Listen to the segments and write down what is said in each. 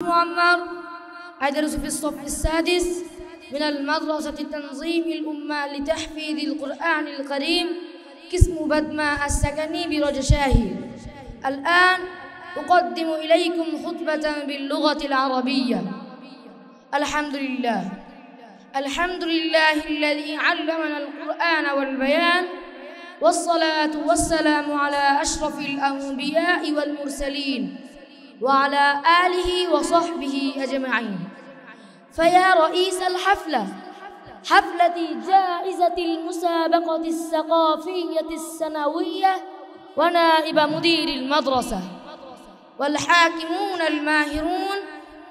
معمر أدرس في الصف السادس من المدرسة تنظيم الأمة لتحفيظ القرآن الكريم قسم بدمة السكني برجشاهي. الآن أقدم إليكم خطبة باللغة العربية. الحمد لله الذي علمنا القرآن والبيان، والصلاة والسلام على أشرف الأنبياء والمرسلين وعلى آله وصحبه أجمعين. فيا رئيس الحفلة، حفلة جائزة المسابقة الثقافية السنوية، ونائب مدير المدرسة، والحاكمون الماهرون،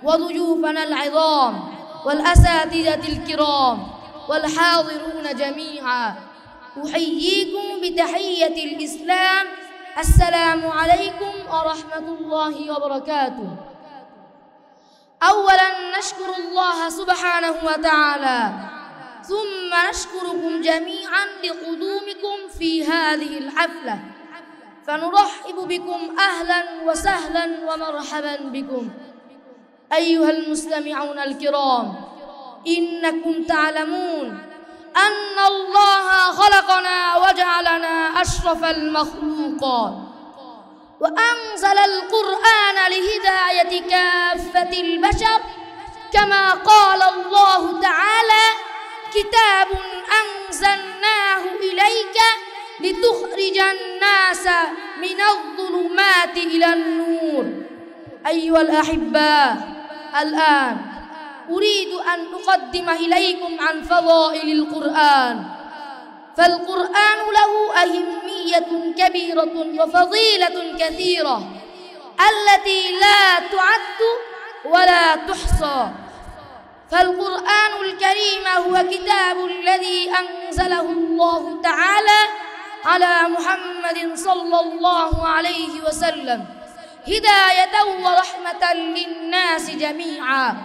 وضيوفنا العظام، والأساتذة الكرام، والحاضرون جميعا، أحييكم بتحية الإسلام. السلام عليكم ورحمة الله وبركاته. أولا نشكر الله سبحانه وتعالى، ثم نشكركم جميعا لقدومكم في هذه الحفلة، فنرحب بكم أهلا وسهلا ومرحبا بكم. أيها المستمعون الكرام، إنكم تعلمون أن الله خلقنا وجعلنا أشرف المخلوقات، وأنزل القرآن لهداية كافة البشر، كما قال الله تعالى: كتاب أنزلناه إليك لتخرج الناس من الظلمات إلى النور. أيها الأحباء، الآن أريد أن أقدم إليكم عن فضائل القرآن، فالقرآن له أهمية كبيرة وفضيلة كثيرة التي لا تعد ولا تحصى. فالقرآن الكريم هو كتاب الذي أنزله الله تعالى على محمد صلى الله عليه وسلم هداية ورحمة للناس جميعا،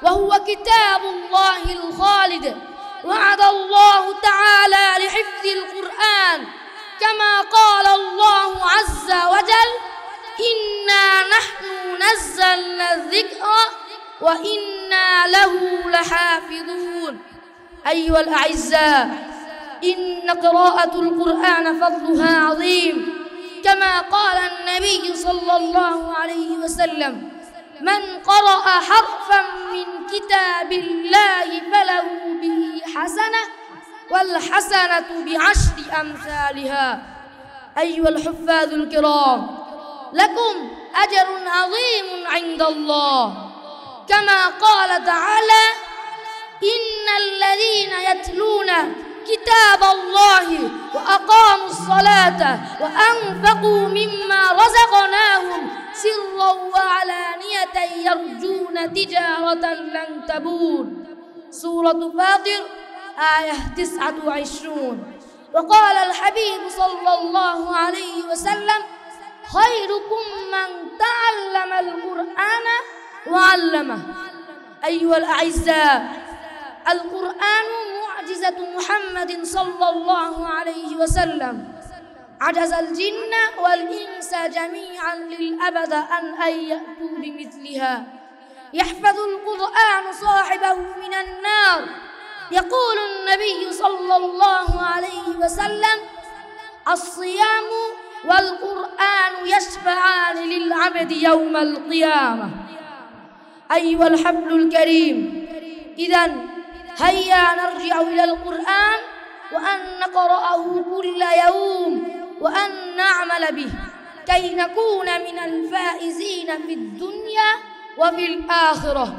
وهو كتاب الله الخالد. وعد الله تعالى لحفظ القرآن، كما قال الله عز وجل: إنا نحن نزلنا الذكر وإنا له لحافظون. أيها الأعزاء، إن قراءة القرآن فضلها عظيم، كما قال النبي صلى الله عليه وسلم: من قرأ حرفا من كتاب الله فله به حسنة، والحسنة بعشر أمثالها. أيها الحفاظ الكرام، لكم أجر عظيم عند الله، كما قال تعالى: إن الذين يتلون كتاب الله وأقاموا الصلاة وأنفقوا مما رزقناهم سرا وعلانية يرجون تجارة لن تبور. سورة فاطر آية 29. وقال الحبيب صلى الله عليه وسلم: خيركم من تعلم القرآن وعلمه. أيها الأعزاء، القرآن معجزة محمد صلى الله عليه وسلم، عجز الجن والإنس جميعا للأبد أن يأتوا بمثلها. يحفظ القرآن صاحبه من النار. يقول النبي صلى الله عليه وسلم: الصيام والقرآن يشفعان للعبد يوم القيامة. أيها الحفل الكريم، إذن هيا نرجع إلى القرآن، وأن نقرأه كل يوم، وأن نعمل به كي نكون من الفائزين في الدنيا وفي الآخرة.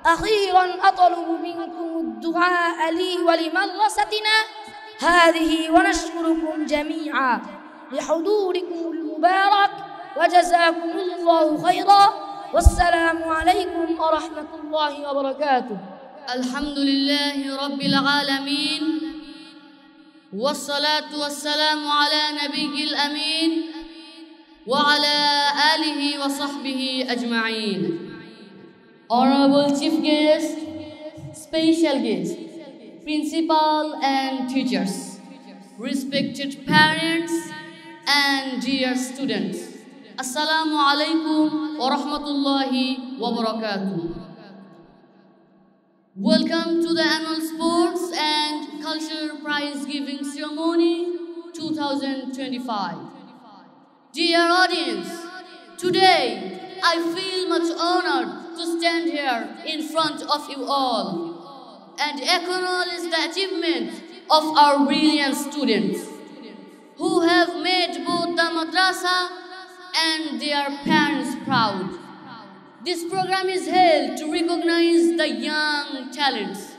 أخيرا أطلب منكم الدعاء لي ولمدرستنا هذه، ونشكركم جميعا لحضوركم المبارك، وجزاكم الله خيرا، والسلام عليكم ورحمة الله وبركاته. الحمد لله رب العالمين، والصلاة والسلام على نبي الأمين وعلى آله وصحبه أجمعين. Honorable Chief Guest, Special Guest, Principal and Teachers, respected parents and dear students, Assalamu alaikum wa rahmatullahi wa barakatuh. Welcome to the annual Sports and Culture Prize Giving Ceremony 2025. Dear audience, today I feel much honored to stand here in front of you all and acknowledge the achievements of our brilliant students who have made both the madrasa and their parents proud. This program is held to recognize the young talents.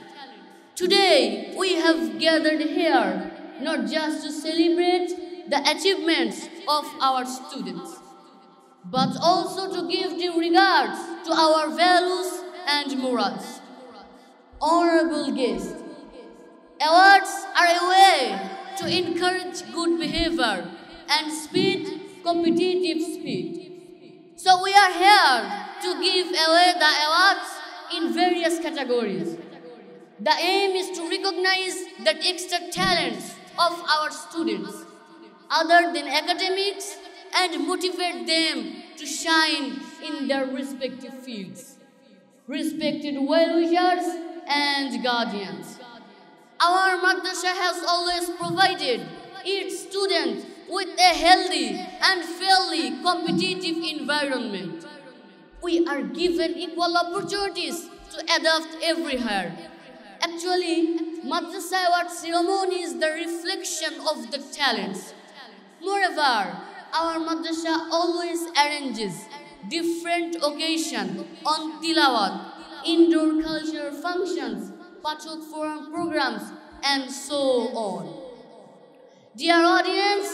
Today, we have gathered here not just to celebrate the achievements of our students, but also to give due regards to our values and morals. Honorable guests, awards are a way to encourage good behavior and speed competitive spirit. So we are here to give away the awards in various categories. The aim is to recognize the extra talents of our students other than academics and motivate them to shine in their respective fields. Respected well-wishers and guardians, our madrasa has always provided its students with a healthy and fairly competitive environment. We are given equal opportunities to adapt everywhere. Actually, madrasa award ceremony is the reflection of the talents. Moreover, our madrasa always arranges different occasions on tilawat, indoor cultural functions, pathok forum programs, and so on. Dear audience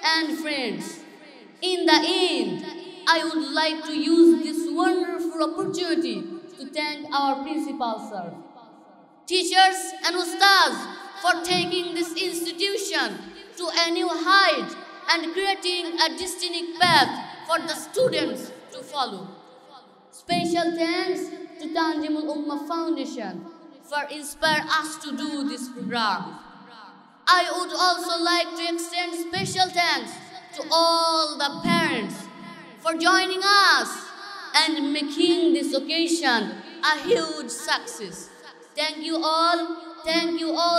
and friends, in the end, I would like to use this wonderful opportunity to thank our principal sir, teachers and ustads for taking this institution to a new height and creating a distinct path for the students to follow. Special thanks to Tanjimul Ummah Foundation for inspiring us to do this program. I would also like to extend special thanks to all the parents for joining us and making this occasion a huge success. Thank you all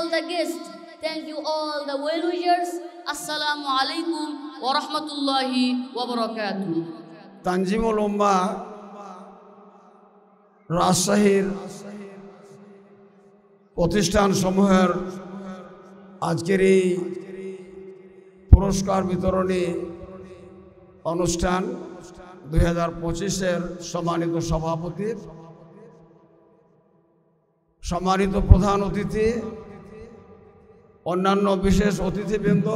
the guests, thank you all the well-wishers. Assalamu alaikum wa rahmatullahi wa barakatuh. Tanjimul উম্মাহ রাজশাহীর প্রতিষ্ঠান সমূহের আজকের এই পুরস্কার বিতরণী অনুষ্ঠান 2025-এর সম্মানিত সভাপতি, সম্মানিত প্রধান অতিথি, অন্যান্য বিশেষ অতিথিবৃন্দ,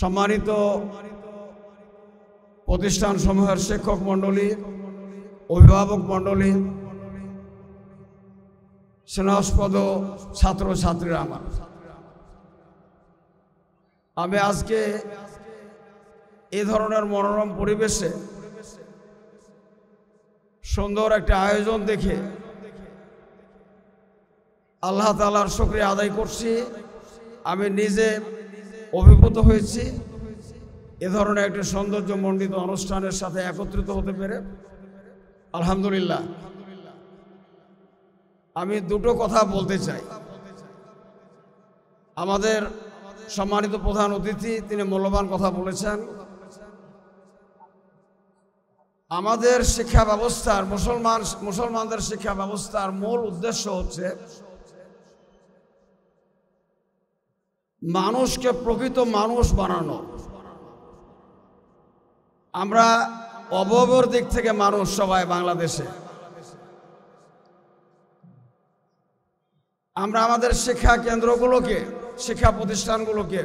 সম্মানিত প্রতিষ্ঠান সমূহের শিক্ষক মণ্ডলী, অভিভাবক মণ্ডলী, স্নেহাস্পদ ছাত্রছাত্রীরা আমার, আমি আজকে এই ধরনের মনোরম পরিবেশে সুন্দর একটা আয়োজন দেখে আল্লাহ তাআলার শুকরিয়া আদায় করছি। আমি নিজে অভিভূত হয়েছি এ ধরনের একটি সৌন্দর্যমণ্ডিত অনুষ্ঠানের সাথে একত্রিত হতে পেরে। আলহামদুলিল্লাহ। আমি দুটো কথা বলতে চাই। আমাদের সম্মানিত প্রধান অতিথি তিনি মূল্যবান কথা বলেছেন। আমাদের শিক্ষা ব্যবস্থার মুসলমানদের শিক্ষা ব্যবস্থার মূল উদ্দেশ্য হচ্ছে মানুষকে প্রকৃত মানুষ বানানো। আমরা অবয়বের দিক থেকে মানুষ সবাই বাংলাদেশে, আমরা আমাদের শিক্ষা কেন্দ্রগুলোকে, শিক্ষা প্রতিষ্ঠানগুলোকে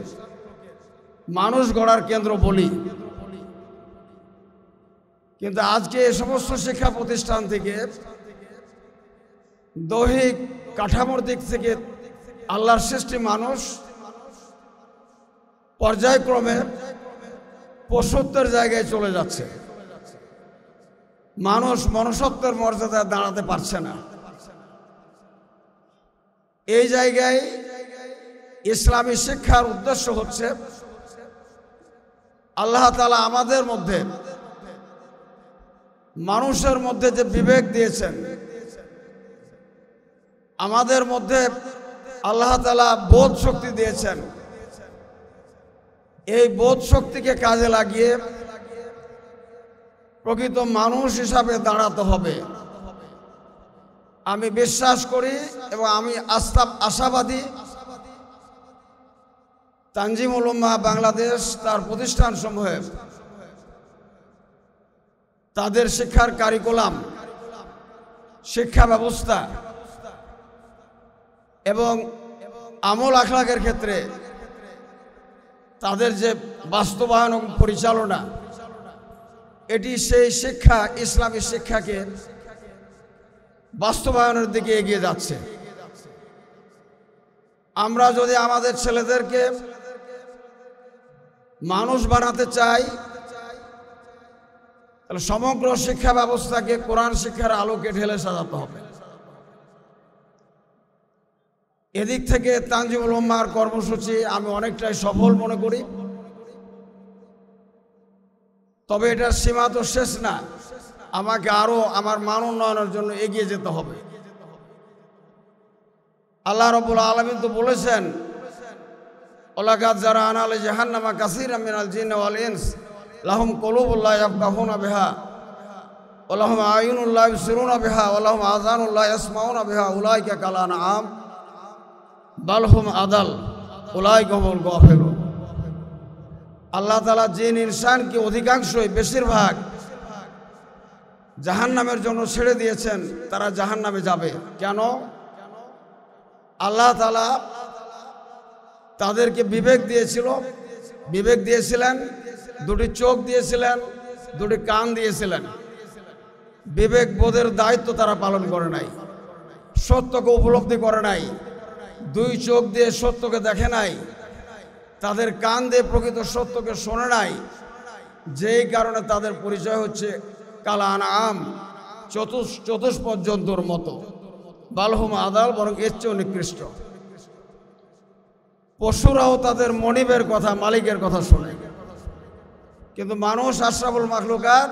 মানুষ গড়ার কেন্দ্র বলি, কিন্তু আজকে এই সমস্ত শিক্ষা প্রতিষ্ঠান থেকে দৈহিক কাঠামোর দিক থেকে আল্লাহর সৃষ্টি মানুষ পর্যায়ক্রমে পশুত্বের জায়গায় চলে যাচ্ছে। মানুষ মনুষ্যত্বের মর্যাদায় দাঁড়াতে পারছে না। এই জায়গায় ইসলামী শিক্ষার উদ্দেশ্য হচ্ছে আল্লাহ তাআলা আমাদের মধ্যে, মানুষের মধ্যে যে বিবেক দিয়েছেন, আমাদের মধ্যে আল্লাহ তাআলা বোধ শক্তি দিয়েছেন, এই বোধ শক্তিকে কাজে লাগিয়ে প্রকৃত মানুষ হিসাবে দাঁড়াতে হবে। আমি বিশ্বাস করি এবং আমি আশাবাদী তানজিমুল উম্মাহ বাংলাদেশ তার প্রতিষ্ঠানসমূহে তাদের শিক্ষার কারিকুলাম, শিক্ষা ব্যবস্থা এবং আমল আখলাকের ক্ষেত্রে তাদের যে বাস্তবায়ন এবং পরিচালনা, এটি সেই শিক্ষা, ইসলামী শিক্ষাকে বাস্তবায়নের দিকে এগিয়ে যাচ্ছে। আমরা যদি আমাদের ছেলেদেরকে মানুষ বানাতে চাই, তাহলে সমগ্র শিক্ষা ব্যবস্থাকে কোরআন শিক্ষার আলোকে ঢেলে সাজাতে হবে। এদিক থেকে তানজিমুল উম্মাহর কর্মসূচি আমি অনেকটাই সফল মনে করি। তবে এটার সীমা তো শেষ না, আমাকে আরো আমার মান উন্নয়নের জন্য এগিয়ে যেতে হবে। আল্লাহ রাব্বুল আলামিন তো বলেছেন, ওয়ালাকাদ জারা'না লি জাহান্নামা কাসীরাম মিনাল জিন্নি ওয়াল ইনস লাহুম কুলুবুন লা ইয়াফকাহুনা বিহা ওয়া লাহুম আ'য়ুনুন লা ইবসিরুনা বিহা ওয়া লাহুম আযানুন লা ইয়াসমাউনা বিহা উলাইকা কাল আনআম বাল হুম আদাল উলাইকা হুমুল গাফিলুন। আল্লাহ তাআলা জিন ইনসানকে অধিকাংশই, বেশিরভাগ জাহান্নামের জন্য ছেড়ে দিয়েছেন, তারা জাহান্নামে যাবে। কেন? আল্লাহ তাআলা তাদেরকে বিবেক দিয়েছিলেন, দুটি চোখ দিয়েছিলেন, দুটি কান দিয়েছিলেন। বিবেক বোধের দায়িত্ব তারা পালন করে নাই, সত্যকে উপলব্ধি করে নাই, দুই চোখ দিয়ে সত্যকে দেখে নাই, তাদের কান দিয়ে প্রকৃত সত্যকে শোনে নাই, যেই কারণে তাদের পরিচয় হচ্ছে কাল আনআম, চতুষ্পদ জন্তুর মতো, বালহুম আদাল, বরং এর চেয়েও নিকৃষ্ট। পশুরাও তাদের মনিবের কথা, মালিকের কথা শোনে, কিন্তু মানুষ আশরাফুল মাখলুকাত,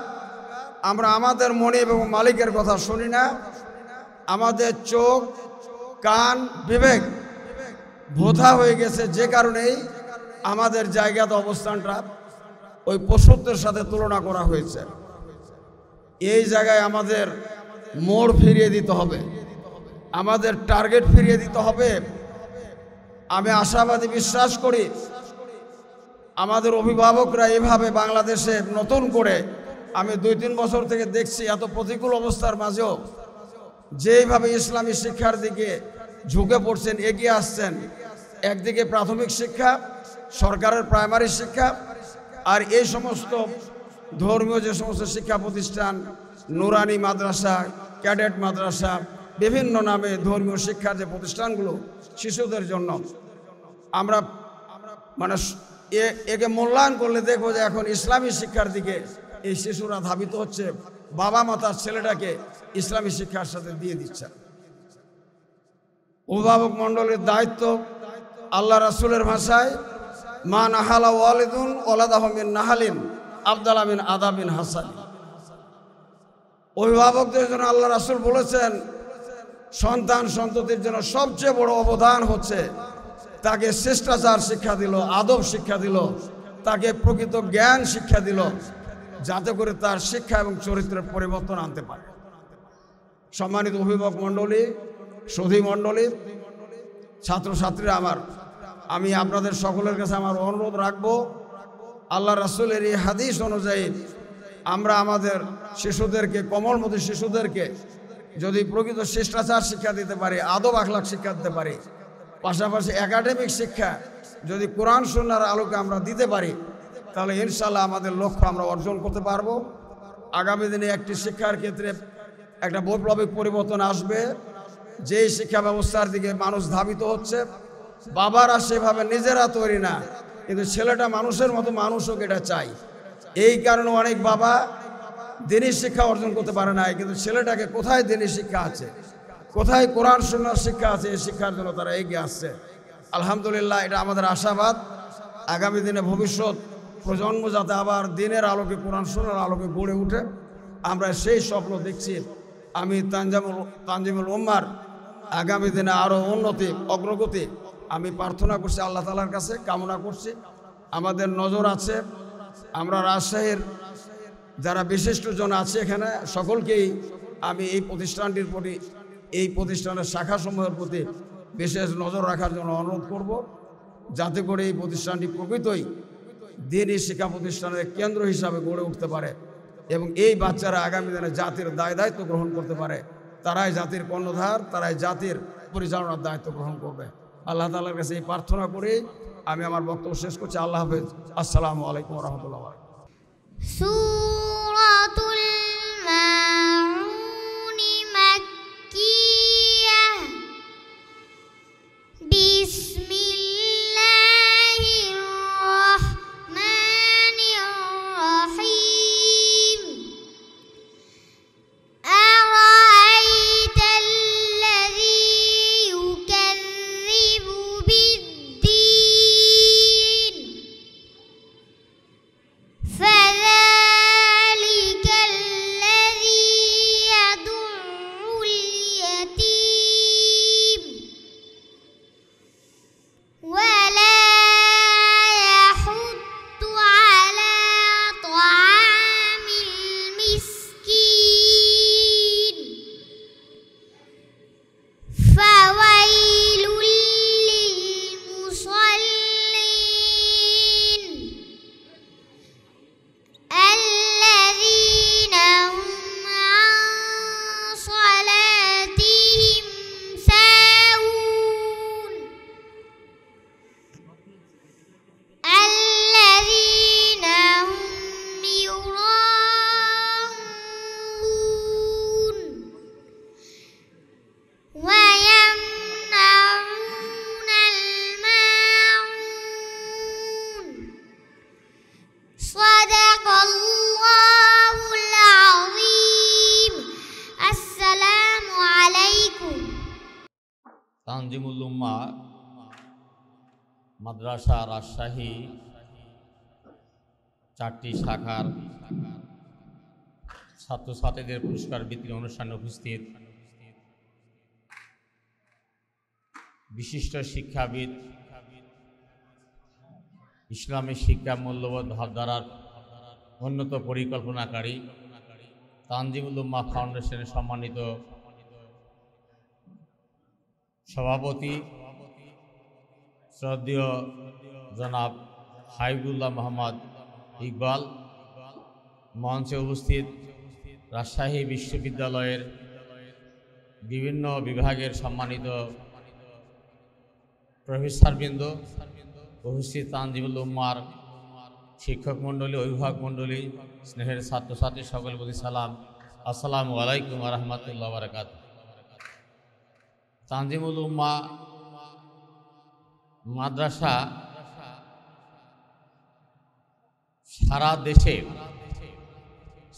আমরা আমাদের মনিব এবং মালিকের কথা শুনি না। আমাদের চোখ, কান, বিবেক ভোঁতা হয়ে গেছে, যে কারণেই আমাদের জায়গাতে অবস্থানটা ওই পশুত্বের সাথে তুলনা করা হয়েছে। এই জায়গায় আমাদের মোড় ফিরিয়ে দিতে হবে, আমাদের টার্গেট ফিরিয়ে দিতে হবে। আমি আশাবাদী, বিশ্বাস করি আমাদের অভিভাবকরা এভাবে বাংলাদেশে নতুন করে, আমি 2-3 বছর থেকে দেখছি, এত প্রতিকূল অবস্থার মাঝেও যেইভাবে ইসলামী শিক্ষার দিকে ঝুঁকে পড়ছেন, এগিয়ে আসছেন। একদিকে প্রাথমিক শিক্ষা, সরকারের প্রাইমারি শিক্ষা, আর এই সমস্ত ধর্মীয় যে সমস্ত শিক্ষা প্রতিষ্ঠান, নুরানি মাদ্রাসা, ক্যাডেট মাদ্রাসা, বিভিন্ন নামে ধর্মীয় শিক্ষার যে প্রতিষ্ঠানগুলো শিশুদের জন্য, আমরা মানে একে মূল্যায়ন করলে দেখবো যে এখন ইসলামী শিক্ষার দিকে এই শিশুরা ধাবিত হচ্ছে। বাবা মা তার ছেলেটাকে ইসলামী শিক্ষার সাথে দিয়ে দিচ্ছে। অভিভাবক মণ্ডলীর দায়িত্ব, আল্লাহ রাসূলের ভাষায়, মা নাহালা ওয়ালিদুন ওয়ালাদাহু মিন নাহালিন আফদালা মিন আদাবিন হাসান। অভিভাবকদের জন্য আল্লাহ রাসূল বলেছেন, সন্তান সন্ততির জন্য সবচেয়ে বড় অবদান হচ্ছে তাকে শিষ্টাচার শিক্ষা দিল, আদব শিক্ষা দিল, তাকে প্রকৃত জ্ঞান শিক্ষা দিল, যাতে করে তার শিক্ষা এবং চরিত্রের পরিবর্তন আনতে পারে। সম্মানিত অভিভাবক মণ্ডলী, সুধী মণ্ডলী, ছাত্রছাত্রীরা আমার, আমি আপনাদের সকলের কাছে আমার অনুরোধ রাখবো, আল্লাহ রাসূলের এই হাদিস অনুযায়ী আমরা আমাদের শিশুদেরকে, কোমলমতি শিশুদেরকে যদি প্রকৃত শিষ্টাচার শিক্ষা দিতে পারি, আদব আখলাক শিক্ষা দিতে পারি, পাশাপাশি একাডেমিক শিক্ষা যদি কোরআন সুন্নাহর আলোকে আমরা দিতে পারি, তাহলে ইনশাআল্লাহ আমাদের লক্ষ্য আমরা অর্জন করতে পারবো। আগামী দিনে একটি শিক্ষার ক্ষেত্রে একটা বৈপ্লবিক পরিবর্তন আসবে। যেই শিক্ষা ব্যবস্থার দিকে মানুষ ধাবিত হচ্ছে, বাবারা সেভাবে নিজেরা তৈরি না, কিন্তু ছেলেটা মানুষের মতো মানুষ হোক, এটা চাই। এই কারণে অনেক বাবা দিনী শিক্ষা অর্জন করতে পারে না, কিন্তু ছেলেটাকে কোথায় দিনী শিক্ষা আছে, কোথায় কোরআন সুন্নাহর শিক্ষা আছে, এই শিক্ষার জন্য তারা এগিয়ে আসছে। আলহামদুলিল্লাহ, এটা আমাদের আশাবাদ। আগামী দিনে ভবিষ্যৎ প্রজন্ম যাতে আবার দিনের আলোকে, কোরআন সুন্নাহর আলোকে গড়ে উঠে, আমরা সেই স্বপ্ন দেখছি। আমি তানজিমুল উম্মাহর আগামী দিনে আরও উন্নতি, অগ্রগতি আমি প্রার্থনা করছি, আল্লাহ তাআলার কাছে কামনা করছি। আমাদের নজর আছে, আমরা রাজশাহীর যারা বিশিষ্টজন আছে এখানে সকলকেই আমি এই প্রতিষ্ঠানটির প্রতি, এই প্রতিষ্ঠানের শাখাসমূহের প্রতি বিশেষ নজর রাখার জন্য অনুরোধ করব, যাতে করে এই প্রতিষ্ঠানটি প্রকৃতই দ্বীনি শিক্ষা প্রতিষ্ঠানের কেন্দ্র হিসাবে গড়ে উঠতে পারে এবং এই বাচ্চারা আগামী দিনে জাতির দায়িত্ব গ্রহণ করতে পারে। তারাই জাতির কর্ণধার, তারাই জাতির পরিচালনার দায়িত্ব গ্রহণ করবে। আল্লাহ তাআলার কাছে এই প্রার্থনা করে আমি আমার বক্তব্য শেষ করছি। আল্লাহ হাফেজ। আসসালামু আলাইকুম ওয়া রাহমাতুল্লাহি ওয়া বারাকাতুহু। সূরাতুল মাউন মাক্কিয়াহ। বিসমিল্লাহির রাহমানির রাহিম। আরাআইতাল্লাযী ইউকাযযিবু বিদ্দীন। فذلك الذي يدع اليتيم ولا يحض على طعام المسكين. فويل للمصلين الذين هم عن صلاتهم ساهون. الذين هم يراءون ويمنعون الماعون. صدق الله العظيم. السلام عليكم. তানজিমুল উম্মাহ মাদ্রাসা রাজশাহী 4টি শাখার ছাত্রছাত্রীদের পুরস্কার বিতরণ অনুষ্ঠানে উপস্থিত বিশিষ্ট শিক্ষাবিদ, ইসলামী শিক্ষা মূল্যবোধ ভাবধারার উন্নত পরিকল্পনাকারী, তানজিমুল উম্মাহ ফাউন্ডেশনের সম্মানিত সভাপতি শ্রদ্ধেয় জনাব হাবিবুল্লাহ মোহাম্মদ ইকবাল, মঞ্চে উপস্থিত রাজশাহী বিশ্ববিদ্যালয়ের বিভিন্ন বিভাগের সম্মানিত প্রফেসরবৃন্দ, উপস্থিত তানজিমুল উম্মাহর শিক্ষক মণ্ডলী, অভিভাবক মণ্ডলী, স্নেহের ছাত্রছাত্রী সকল প্রতি সালাম। আসসালামু আলাইকুম ওয়া রাহমাতুল্লাহি ওয়া বারাকাতুহু। তানজিমুল উম্মাহ মাদ্রাসা সারা দেশে,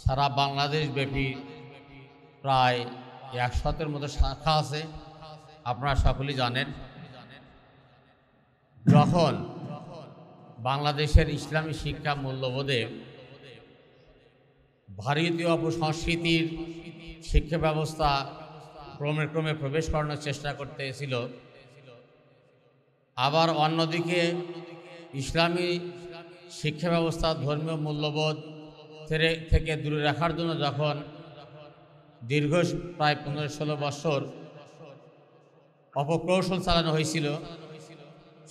সারা বাংলাদেশ ব্যাপী প্রায় 100-এর মতো শাখা আছে। আপনারা সকলেই জানেন, যখন বাংলাদেশের ইসলামী শিক্ষা মূল্যবোধে ভারতীয় অপসংস্কৃতির শিক্ষা ব্যবস্থা ক্রমে ক্রমে প্রবেশ করানোর চেষ্টা করতেছিল, আবার অন্যদিকে ইসলামী শিক্ষা ব্যবস্থা ধর্মীয় মূল্যবোধ থেকে দূরে রাখার জন্য যখন দীর্ঘ প্রায় 15-16 বছর অপকৌশল চালানো হয়েছিল,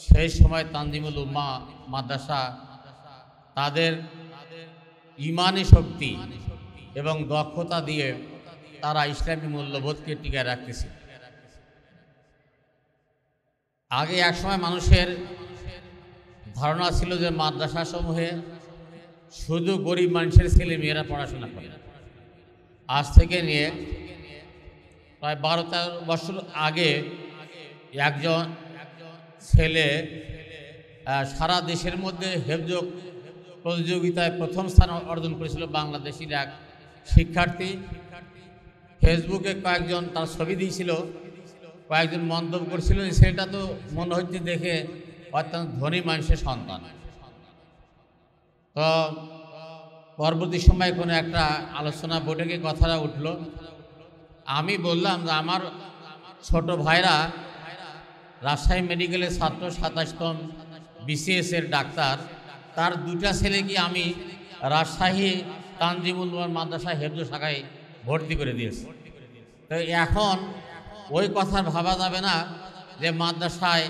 সেই সময় তানজিমুল উম্মাহ মাদ্রাসা তাদের ইমানি শক্তি এবং দক্ষতা দিয়ে তারা ইসলামী মূল্যবোধকে টিকায় রাখতেছে। আগে একসময় মানুষের ধারণা ছিল যে মাদ্রাসা সমূহে শুধু গরিব মানুষের ছেলে মেয়েরা পড়াশোনা করে। আজ থেকে নিয়ে প্রায় 12-13 বছর আগে একজন ছেলে সারা দেশের মধ্যে হেফজ প্রতিযোগিতায় প্রথম স্থান অর্জন করেছিল। বাংলাদেশের এক শিক্ষার্থী ফেসবুকে কয়েকজন তার ছবি দিয়েছিল, কয়েকজন মন্তব্য করেছিল, সেটা তো মনে হচ্ছে দেখে অত্যন্ত ধনী মানুষের সন্তান। তো পরবর্তী সময় কোনো একটা আলোচনা বৈঠকে কথাটা উঠল। আমি বললাম যে আমার ছোট ভাইরা রাজশাহী মেডিকেলের ছাত্র, 27তম BCS-এর ডাক্তার, তার দুটা ছেলেকে আমি রাজশাহী তানজিমুল উলুম মাদ্রাসা হেফজ শাখায় ভর্তি করে দিয়েছি। তো এখন ওই কথা ভাবা যাবে না যে মাদ্রাসায়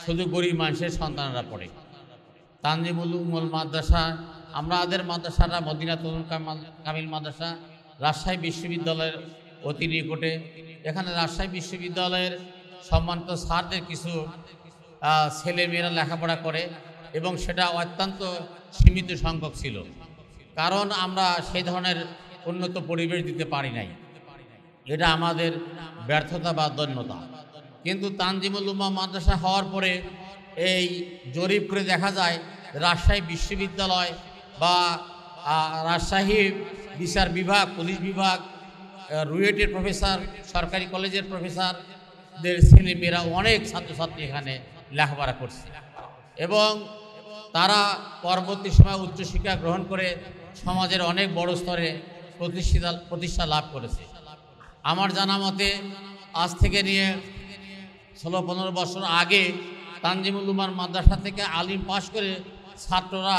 শুধু গরিব মানুষের সন্তানরা পড়ে। তানজিমুল উলুম মাদ্রাসা, আমাদের মাদ্রাসাটা মদিনা তরুণ কামিল মাদ্রাসা রাজশাহী বিশ্ববিদ্যালয়ের অতি নিকটে। এখানে রাজশাহী বিশ্ববিদ্যালয়ের সম্মানিত স্যারদের কিছু ছেলেমেয়েরা লেখাপড়া করে এবং সেটা অত্যন্ত সীমিত সংখ্যক ছিল, কারণ আমরা সেই ধরনের উন্নত পরিবেশ দিতে পারি নাই। এটা আমাদের ব্যর্থতা বা দৈন্যতা। কিন্তু তানজিমুল উলুম মাদ্রাসা হওয়ার পরে এই জরিপ করে দেখা যায় রাজশাহী বিশ্ববিদ্যালয় বা রাজশাহী বিচার বিভাগ, পুলিশ বিভাগ, রুয়েটের প্রফেসর, সরকারি কলেজের প্রফেসরদের ছেলেমেয়েরা অনেক ছাত্রছাত্রী এখানে লেখাপড়া করছে এবং তারা পরবর্তী সময় উচ্চশিক্ষা গ্রহণ করে সমাজের অনেক বড় স্তরে প্রতিষ্ঠা লাভ করেছে। আমার জানা মতে আজ থেকে নিয়ে 16-15 বছর আগে তানজিমুল উলুম মাদ্রাসা থেকে আলিম পাশ করে ছাত্ররা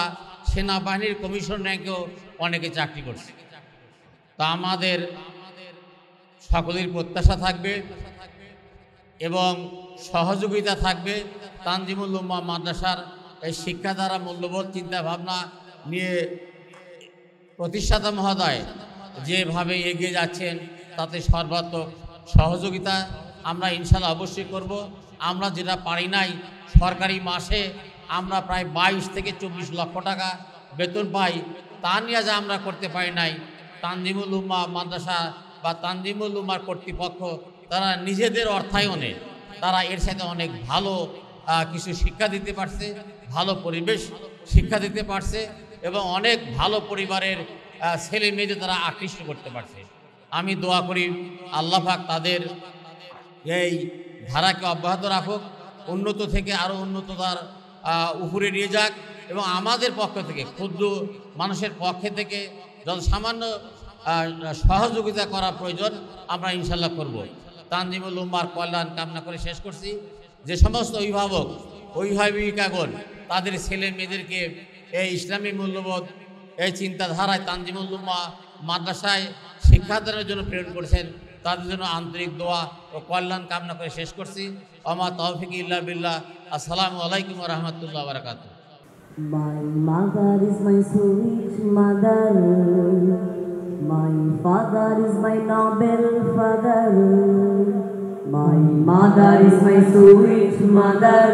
সেনাবাহিনীর কমিশন র্যাঙ্কেও অনেকে চাকরি করছে। তা আমাদের সকলের প্রত্যাশা থাকবে এবং সহযোগিতা থাকবে তানজিমুল উলুম মাদ্রাসার এই শিক্ষাধারা, মূল্যবোধ, চিন্তাভাবনা নিয়ে প্রতিষ্ঠাতা মহোদয় যেভাবে এগিয়ে যাচ্ছেন তাতে সর্বাত্মক সহযোগিতা আমরা ইনশাল্লাহ অবশ্যই করব। আমরা যেটা পারি নাই, সরকারি মাসে আমরা প্রায় 22 থেকে 24 লক্ষ টাকা বেতন পাই, তা নিয়ে যা আমরা করতে পারি নাই, তানজিমুল উলুম মাদ্রাসা বা তানজিমুল উলুম কর্তৃপক্ষ তারা নিজেদের অর্থায়নে তারা এর সাথে অনেক ভালো কিছু শিক্ষা দিতে পারছে, ভালো পরিবেশ শিক্ষা দিতে পারছে এবং অনেক ভালো পরিবারের ছেলে মেয়েদের তারা আকৃষ্ট করতে পারছে। আমি দোয়া করি আল্লাহ পাক তাদের এই ধারাকে অব্যাহত রাখুক, উন্নত থেকে আরও উন্নততার উপরে নিয়ে যাক এবং আমাদের পক্ষ থেকে, ক্ষুদ্র মানুষের পক্ষে থেকে যত সামান্য সহযোগিতা করা প্রয়োজন আমরা ইনশাল্লাহ করব। তানজিমুল উলুমার কল্যাণ কামনা করে শেষ করছি। যে সমস্ত অভিভাবক, অভিভাবিকাগণ তাদের ছেলে মেয়েদেরকে এই ইসলামী মূল্যবোধ, এই চিন্তাধারায় তানজিমুল উলুম মাদ্রাসায় শিক্ষাদানের জন্য প্রেরণ করেছেন, তাদের জন্য আন্তরিক দোয়া ও কল্যাণ কামনা করে শেষ করছি। আমা তৌফিক ইল্লা বিল্লাহ। আসসালামু আলাইকুম ওয়া রাহমাতুল্লাহি ওয়া বারাকাতুহু। My mother is my sweet mother, my father is my noble father. My mother is my sweet mother,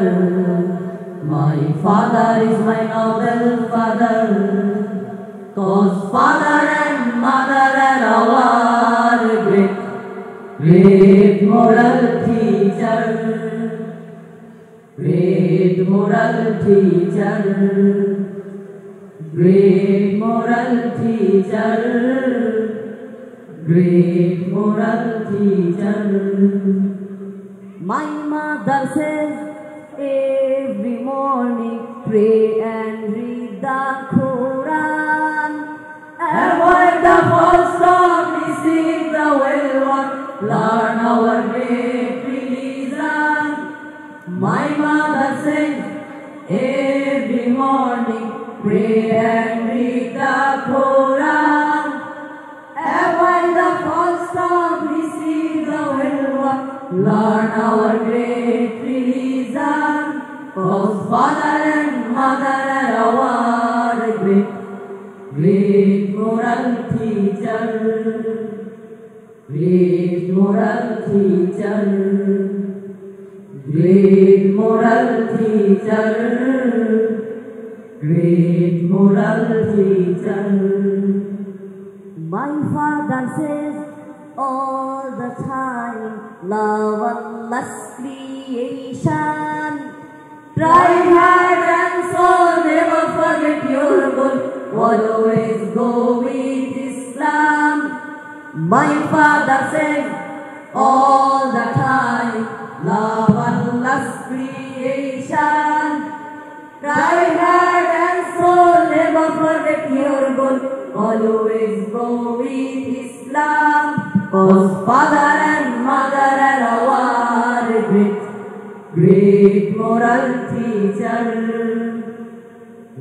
my father is my noble father. 'Cause father and mother are our great moral teacher, great moral teacher, great moral teacher, great moral teacher. My mother says every morning pray and read the Quran, avoid the false talk, receive the well one, learn our great religion. My mother says every morning pray and read the Quran, avoid the false talk, receive the well one, learn our great religion. 'Cause father and mother are our great moral teacher, great moral teacher, great moral teacher, great moral teacher. My father says all the time, love Allah's creation, try hard and soul, never forget your goal, always go with Islam. My father says all the time, love Allah's creation, Try hard and soul, never forget your goal. Always go with Islam, 'cause father and mother are our great moral teacher.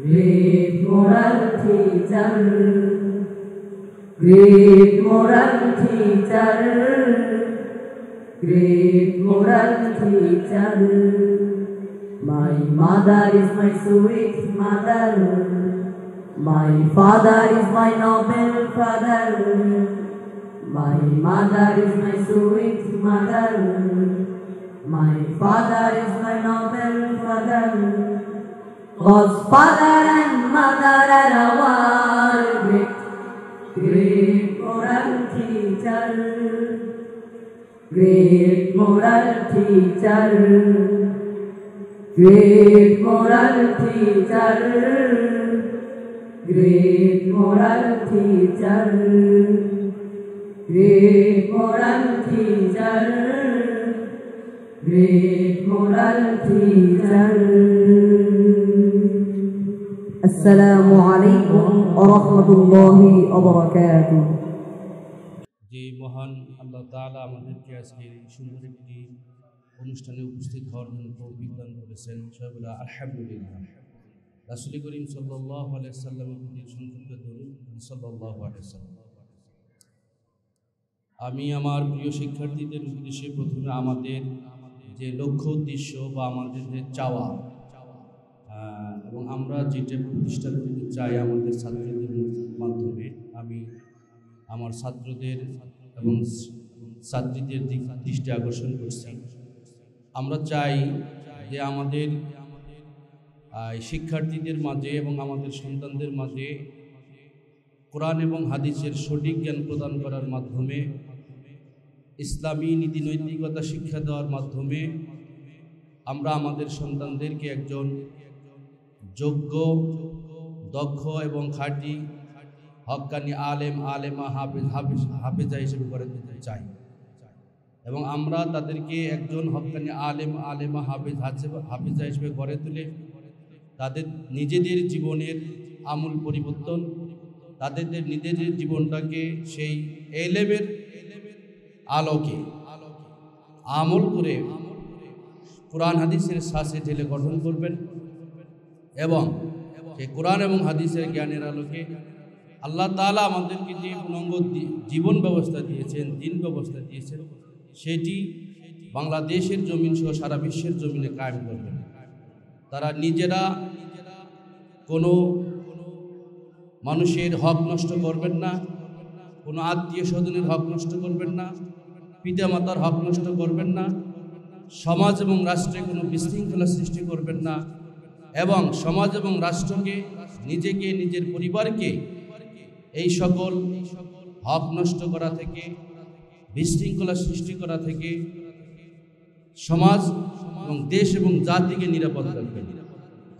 Great moral teacher. Great moral teacher. Great moral teacher. My mother is my sweet mother. My father is my noble father. My mother is my sweet mother. My father is my noble father. 'Cause father and mother are our great moral teacher. Great moral teacher. Great moral teacher. Great moral teacher. Great moral teacher. Great moral teacher. Assalamu alaikum wa rahmatullahi wa barakatuh. যে মহান আল্লাহ তাআলা আমাদেরকে আজকে এই সুন্দর একটি অনুষ্ঠানে উপস্থিত হওয়ার জন্য তৌফিক দান করেছেন, সবাই আলহামদুলিল্লাহ। রাসূল করিম সাল্লাল্লাহু আলাইহি সাল্লামের প্রতি সংক্ষিপ্ত দরুদ সাল্লাল্লাহু আলাইহি সাল্লাম। আমি আমার প্রিয় শিক্ষার্থীদের উদ্দেশ্যে প্রথমে আমাদের যে লক্ষ্য উদ্দেশ্য বা আমাদের যে চাওয়া এবং আমরা যেটা প্রতিষ্ঠা করতে চাই আমাদের ছাত্রদের মাধ্যমে, আমি আমার ছাত্রদের এবং ছাত্রীদের দৃষ্টি আকর্ষণ করছি। আমরা চাই যে আমাদের শিক্ষার্থীদের মাঝে এবং আমাদের সন্তানদের মাঝে কোরআন এবং হাদিসের সঠিক জ্ঞান প্রদান করার মাধ্যমে, ইসলামী নীতি নৈতিকতা শিক্ষা দেওয়ার মাধ্যমে আমরা আমাদের সন্তানদেরকে একজন যোগ্য, দক্ষ এবং খাঁটি হক্কানি আলেম, আলেমা, হাফেজা হিসেবে গড়ে তুলতে চাই। এবং আমরা তাদেরকে একজন হক্কানি আলেম, আলেমা, হাফেজা হিসেবে গড়ে তুলে তাদের নিজেদের জীবনের আমূল পরিবর্তন, তাদের নিজেদের জীবনটাকে সেই এলেমের আলোকে আমল করে কোরআন হাদিসের শ্বাসে ঢেলে গঠন করবেন এবং সেই কোরআন এবং হাদিসের জ্ঞানের আলোকে আল্লাহ তাআলা আমাদেরকে যে পূর্ণাঙ্গ জীবন ব্যবস্থা দিয়েছেন, দিন ব্যবস্থা দিয়েছেন, সেটি বাংলাদেশের জমিন সহ সারা বিশ্বের জমিনে কায়েম করবেন। তারা নিজেরা কোনো মানুষের হক নষ্ট করবেন না, কোনো আত্মীয় স্বজনের হক নষ্ট করবেন না, পিতামাতার হক নষ্ট করবেন না, সমাজ এবং রাষ্ট্রে কোনো বিশৃঙ্খলা সৃষ্টি করবেন না এবং সমাজ এবং রাষ্ট্রকে, নিজেকে, নিজের পরিবারকে এই সকল হক নষ্ট করা থেকে, বিশৃঙ্খলা সৃষ্টি করা থেকে সমাজ এবং দেশ এবং জাতিকে নিরাপদ রাখবেন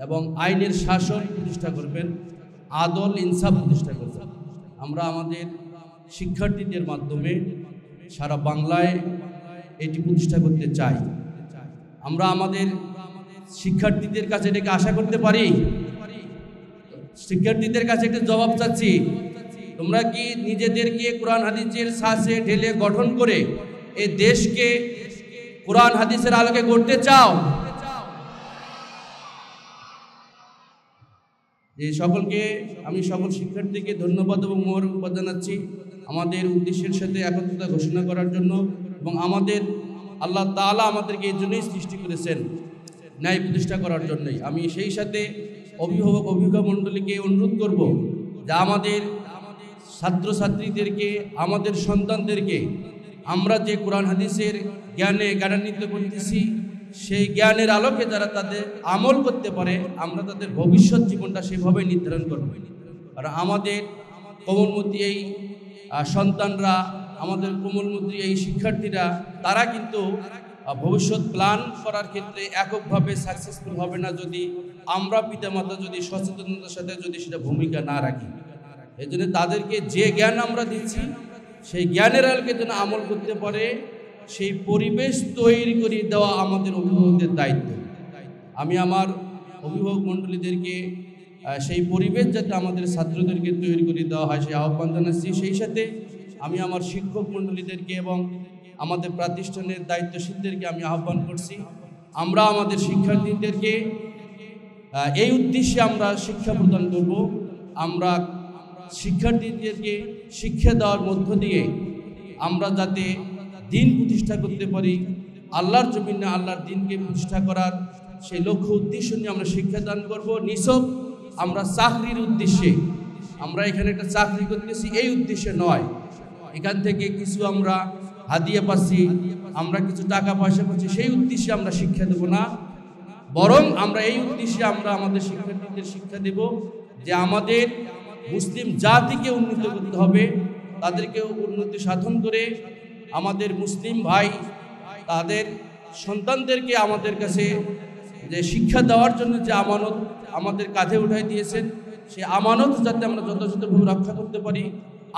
এবং আইনের শাসন প্রতিষ্ঠা করবেন, আদল ইনসাফ প্রতিষ্ঠা করবেন। আমরা আমাদের শিক্ষার্থীদের মাধ্যমে সারা বাংলায় এটি প্রতিষ্ঠা করতে চাই। আমরা আমাদের শিক্ষার্থীদের কাছে এটাকে আশা করতে পারি? শিক্ষার্থীদের কাছে একটা জবাব চাচ্ছি, তোমরা কি নিজেদেরকে কোরআন হাদিসের শ্বাসে ঢেলে গঠন করে এই দেশকে কোরআন হাদিসের আলোকে গড়তে চাও? এই সকলকে, আমি সকল শিক্ষার্থীকে ধন্যবাদ এবং মোবারকবাদ জানাচ্ছি আমাদের উদ্দেশ্যের সাথে একত্রতা ঘোষণা করার জন্য এবং আমাদের আল্লাহ তাআলা আমাদেরকে এই জন্যই সৃষ্টি করেছেন, ন্যায় প্রতিষ্ঠা করার জন্যই। আমি সেই সাথে অভিভাবক অভিভাবক মণ্ডলীকে অনুরোধ করব যে আমাদের ছাত্রছাত্রীদেরকে, আমাদের সন্তানদেরকে আমরা যে কোরআন হাদিসের জ্ঞানে জ্ঞানান্বিত করতেছি, সেই জ্ঞানের আলোকে যারা তাদের আমল করতে পারে, আমরা তাদের ভবিষ্যৎ জীবনটা সেভাবে নির্ধারণ করব। আর আমাদের কোমলমতি এই সন্তানরা, আমাদের কোমলমতি এই শিক্ষার্থীরা, তারা কিন্তু ভবিষ্যৎ প্ল্যান করার ক্ষেত্রে এককভাবে সাকসেসফুল হবে না যদি আমরা পিতামাতা যদি সচেতনতার সাথে যদি সেটা ভূমিকা না রাখি। এই জন্য তাদেরকে যে জ্ঞান আমরা দিচ্ছি সেই জ্ঞানের আলোকে যেন আমল করতে পারে, সেই পরিবেশ তৈরি করে দেওয়া আমাদের অভিভাবকদের দায়িত্ব। আমি আমার অভিভাবক মণ্ডলীদেরকে সেই পরিবেশ যাতে আমাদের ছাত্রদেরকে তৈরি করে দেওয়া হয় সেই আহ্বান জানাচ্ছি। সেই সাথে আমি আমার শিক্ষক মণ্ডলীদেরকে এবং আমাদের প্রাতিষ্ঠানের দায়িত্বশীলদেরকে আমি আহ্বান করছি, আমরা আমাদের শিক্ষার্থীদেরকে এই উদ্দেশ্যে আমরা শিক্ষা প্রদান করব। আমরা শিক্ষার্থীদেরকে শিক্ষা দেওয়ার মধ্য দিয়ে আমরা যাতে দিন প্রতিষ্ঠা করতে পারি, আল্লাহর জমিনে আল্লাহর দিনকে প্রতিষ্ঠা করার সেই লক্ষ্য উদ্দেশ্য নিয়ে আমরা শিক্ষাদান করব। নিছক আমরা চাকরির উদ্দেশ্যে, আমরা এখানে একটা চাকরি করতেছি এই উদ্দেশ্যে নয়, এখান থেকে কিছু আমরা হাদিয়া পাচ্ছি, আমরা কিছু টাকা পয়সা পাচ্ছি সেই উদ্দেশ্যে আমরা শিক্ষা দেব না, বরং আমরা এই উদ্দেশ্যে আমরা আমাদের শিক্ষার্থীদের শিক্ষা দেব যে আমাদের মুসলিম জাতিকে উন্নত করতে হবে, তাদেরকে উন্নতি সাধন করে আমাদের মুসলিম ভাই তাদের সন্তানদেরকে আমাদের কাছে যে শিক্ষা দেওয়ার জন্য যে আমানত আমাদের কাঁধে উঠাই দিয়েছেন, সেই আমানত যাতে আমরা যথাযথভাবে রক্ষা করতে পারি।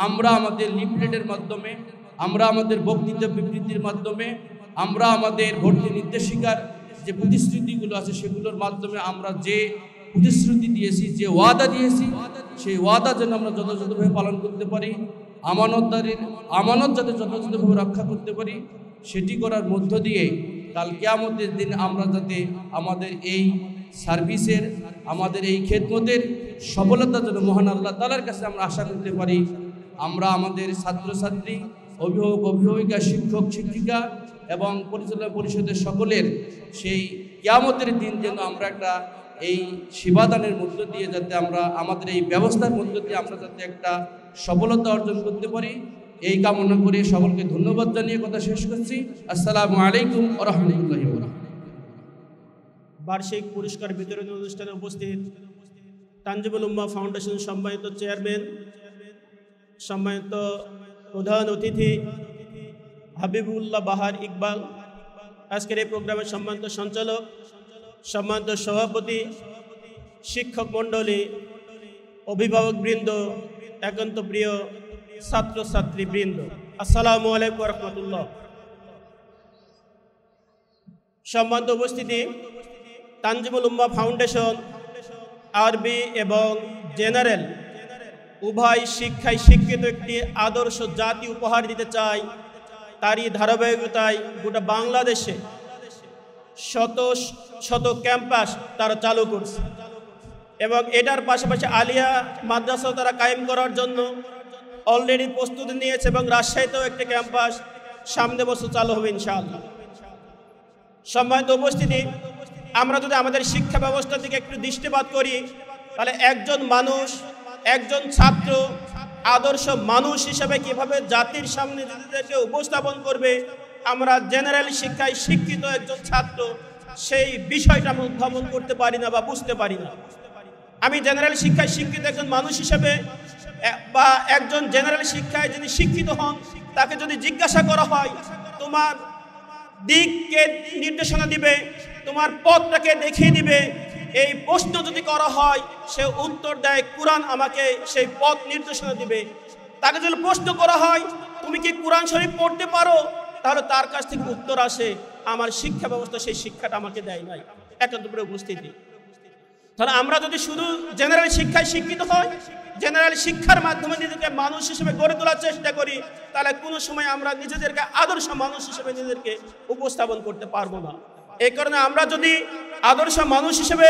আমরা আমাদের লিফলেটের মাধ্যমে, আমরা আমাদের বক্তৃতা বিবৃতির মাধ্যমে, আমরা আমাদের ভর্তি নির্দেশিকার যে প্রতিশ্রুতিগুলো আছে সেগুলোর মাধ্যমে আমরা যে প্রতিশ্রুতি দিয়েছি, যে ওয়াদা দিয়েছি, সেই ওয়াদা যেন আমরা যথাযথভাবে পালন করতে পারি, আমানতদারির আমানত যাতে যথাযথভাবে রক্ষা করতে পারি, সেটি করার মধ্য দিয়ে কাল কিয়ামতের দিন আমরা যাতে আমাদের এই সার্ভিসের, আমাদের এই খেদমতের সফলতা যেন মহান আল্লাহ তাআলার কাছে আমরা আশা করতে পারি। আমরা আমাদের ছাত্রছাত্রী, অভিভাবক অভিভাবিকা, শিক্ষক শিক্ষিকা এবং পরিচালনা পরিষদের সকলের সেই কিয়ামতের দিন যেন আমরা একটা এই সেবাদানের মধ্য দিয়ে যাতে আমরা আমাদের এই ব্যবস্থার মধ্য দিয়ে আমরা যাতে একটা সফলতা অর্জন করতে পারি, এই কামনা করে সকলকে ধন্যবাদ জানিয়ে কথা শেষ করছি। আসসালামু আলাইকুম ওয়া রাহমাতুল্লাহি ওয়া বারাকাতুহু। বার্ষিক পুরস্কার বিতরণী অনুষ্ঠানে উপস্থিত তানজিমুল উম্মাহ ফাউন্ডেশন সম্মানিত চেয়ারম্যান, সম্মানিত প্রধান অতিথি হাবিবুল্লাহ বাহার ইকবাল, আজকের এই প্রোগ্রামের সম্মানিত সঞ্চালক, সম্মানিত সভাপতি, শিক্ষক মণ্ডলী, অভিভাবকবৃন্দ, একান্ত প্রিয় ছাত্রছাত্রীবৃন্দ, আসসালামু আলাইকুম ওয়া রাহমাতুল্লাহ। সম্মানিত উপস্থিতি, তানজিমুল উম্মাহ ফাউন্ডেশন আরবি এবং জেনারেল উভয় শিক্ষায় শিক্ষিত একটি আদর্শ জাতি উপহার দিতে চায়। তারই ধারাবাহিকতায় গোটা বাংলাদেশে শত শত ক্যাম্পাস তারা চালু করছে এবং এটার পাশাপাশি আলিয়া মাদ্রাসা তারা কায়েম করার জন্য অলরেডি প্রস্তুতি নিয়েছে এবং রাজশাহীতেও একটি ক্যাম্পাস সামনে বছর চালু হবে ইনশাআল্লাহ। সম্মানিত উপস্থিতি, আমরা যদি আমাদের শিক্ষা ব্যবস্থা থেকে একটু দৃষ্টিপাত করি তাহলে একজন মানুষ, একজন ছাত্র আদর্শ মানুষ হিসেবে কিভাবে জাতির সামনে নিজেদেরকে উপস্থাপন করবে, আমরা জেনারেল শিক্ষায় শিক্ষিত একজন ছাত্র সেই বিষয়টা আমি উদ্ভাবন করতে পারি না বা বুঝতে পারি না। আমি জেনারেল শিক্ষায় শিক্ষিত একজন মানুষ হিসেবে বা একজন জেনারেল শিক্ষায় যিনি শিক্ষিত হন তাকে যদি জিজ্ঞাসা করা হয় তোমার দিককে নির্দেশনা দিবে, তোমার পথটাকে দেখিয়ে দিবে, এই প্রশ্ন যদি করা হয় সে উত্তর দেয় কুরআন আমাকে সেই পথ নির্দেশনা দিবে। তাকে যদি প্রশ্ন করা হয় তুমি কি কুরআন শরীফ পড়তে পারো, তাহলে তার কাছ থেকে উত্তর আসে আমার শিক্ষা ব্যবস্থা সেই শিক্ষাটা আমাকে দেয় নাই। একান্ত করে উপস্থিতি, তাহলে আমরা যদি শুধু জেনারেল শিক্ষায় শিক্ষিত হয়, জেনারেল শিক্ষার মাধ্যমে নিজেকে মানুষ হিসেবে গড়ে তোলার চেষ্টা করি, তাহলে কোনো সময় আমরা নিজেদেরকে আদর্শ মানুষ হিসেবে নিজেদেরকে উপস্থাপন করতে পারবো না। এই কারণে আমরা যদি আদর্শ মানুষ হিসেবে,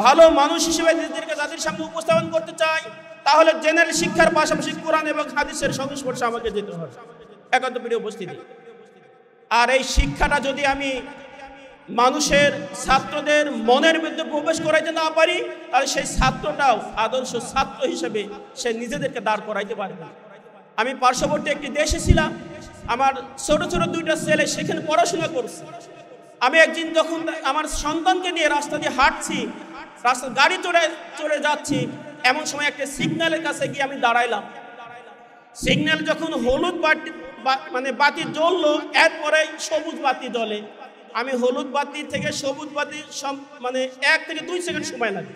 ভালো মানুষ হিসেবে নিজেদেরকে তাদের সামনে উপস্থাপন করতে চাই, তাহলে জেনারেল শিক্ষার পাশাপাশি কোরআন এবং হাদিসের সংস্পর্শে আমাকে যেতে হবে। একান্ত প্রিয় উপস্থিতি, আর এই শিক্ষাটা যদি আমি মানুষের, ছাত্রদের মনের মধ্যে প্রবেশ করাইতে না পারি, তাহলে সেই ছাত্রটাও আদর্শ ছাত্র হিসেবে সে নিজেদেরকে দাঁড় করাইতে পারবে না। আমি পার্শ্ববর্তী একটি দেশে ছিলাম, আমার ছোট ছোট দুইটা ছেলে সেখানে পড়াশোনা করছে। আমি একদিন যখন আমার সন্তানকে নিয়ে রাস্তা দিয়ে হাঁটছি, রাস্তা গাড়ি চড়ে যাচ্ছি, এমন সময় একটা সিগন্যালের কাছে গিয়ে আমি দাঁড়াইলাম। সিগন্যাল যখন হলুদ বাতি জ্বললো, এরপরে সবুজ বাতি জ্বলে। আমি হলুদ বাতি থেকে সবুজ বাতি 1 থেকে 2 সেকেন্ড সময় লাগে।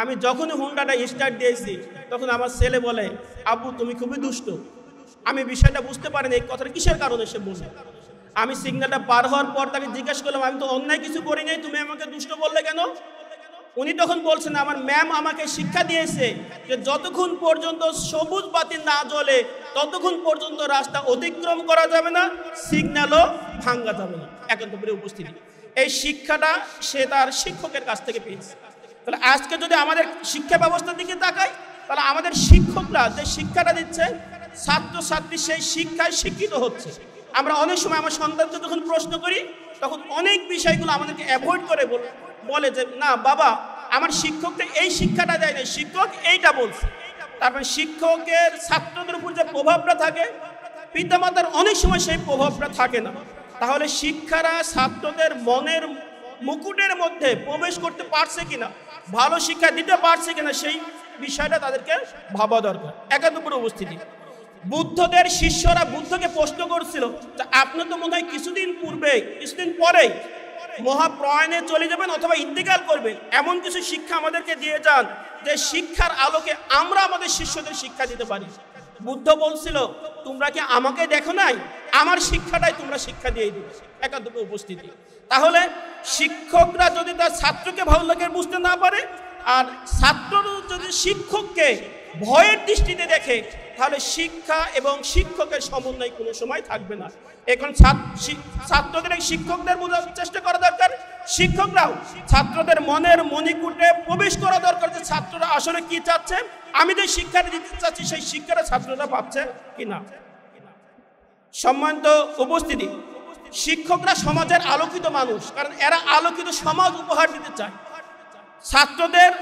আমি যখনই হুন্ডাটা স্টার্ট দিয়েছি তখন আমার ছেলে বলে, আব্বু তুমি খুবই দুষ্ট। আমি বিষয়টা বুঝতে পারিনি এই কথাটা কিসের কারণে সে বলছে। আমি সিগন্যালটা পার হওয়ার পর তাকে জিজ্ঞাসা করলাম, আমি তো অন্যায় কিছু করি নাই, তুমি আমাকে দুষ্ট বললে কেন? উনি তখন বলছেন, আমার ম্যাম আমাকে শিক্ষা দিয়েছে যে যতক্ষণ পর্যন্ত সবুজ বাতি না জ্বলে ততক্ষণ পর্যন্ত রাস্তা অতিক্রম করা যাবে না, সিগন্যালও ভাঙা যাবে না। একান্তপুরে উপস্থিতি, এই শিক্ষাটা সে তার শিক্ষকের কাছ থেকে পেয়েছে। তাহলে আজকে যদি আমাদের শিক্ষা ব্যবস্থার দিকে তাকাই, তাহলে আমাদের শিক্ষকরা যে শিক্ষাটা দিচ্ছে, ছাত্রছাত্রী সেই শিক্ষায় শিক্ষিত হচ্ছে। আমরা অনেক সময় আমার সন্তানকে যখন প্রশ্ন করি, তখন অনেক বিষয়গুলো আমাদেরকে অ্যাভয়েড করে বলে যে না বাবা, আমার শিক্ষকটা এই শিক্ষাটা দেয় না, শিক্ষক এইটা বলছে। তারপরে শিক্ষকের ছাত্রদের উপর যে প্রভাবটা থাকে, পিতামাতার অনেক সময় সেই প্রভাবটা থাকে না। তাহলে শিক্ষারা ছাত্রদের মনের মুকুটের মধ্যে প্রবেশ করতে পারছে কিনা, ভালো শিক্ষা দিতে পারছে কিনা, সেই বিষয়টা তাদেরকে ভাবা দরকার। একান্তপুরে উপস্থিতি, বুদ্ধদের শিষ্যরা বুদ্ধকে প্রশ্ন করছিল যে আপনি তো মনে হয় কিছুদিন পরেই মহাপ্রয়াণে চলে যাবেন অথবা ইন্তেকাল করবেন, এমন কিছু শিক্ষা আমাদেরকে দিয়ে যান যে শিক্ষার আলোকে আমরা আমাদের শিষ্যদের শিক্ষা দিতে পারি। বুদ্ধ বলছিল, তোমরা কি আমাকে দেখো নাই, আমার শিক্ষাটাই তোমরা শিক্ষা দিয়ে দিবে। একান্তপুরে উপস্থিতি, তাহলে শিক্ষকরা যদি তার ছাত্রকে ভালো লাগে বুঝতে না পারে, আর ছাত্ররা যদি শিক্ষককে ভয়ের দৃষ্টিতে দেখে, তাহলে শিক্ষা এবং শিক্ষকের সমন্বয় কোনো সময় থাকবে না। এখন ছাত্রদের শিক্ষকদের বোঝার চেষ্টা করা দরকার, শিক্ষকরাও ছাত্রদের মনের মণিকূটে প্রবেশ করা দরকার যে ছাত্ররা আসলে কি চাচ্ছে, আমি যে শিক্ষাটা দিতে চাচ্ছি সেই শিক্ষাটা ছাত্ররা পাচ্ছে কিনা। সম্মানিত উপস্থিতি, শিক্ষকরা সমাজের আলোকিত মানুষ, কারণ এরা আলোকিত সমাজ উপহার দিতে চায়। ছাত্রদের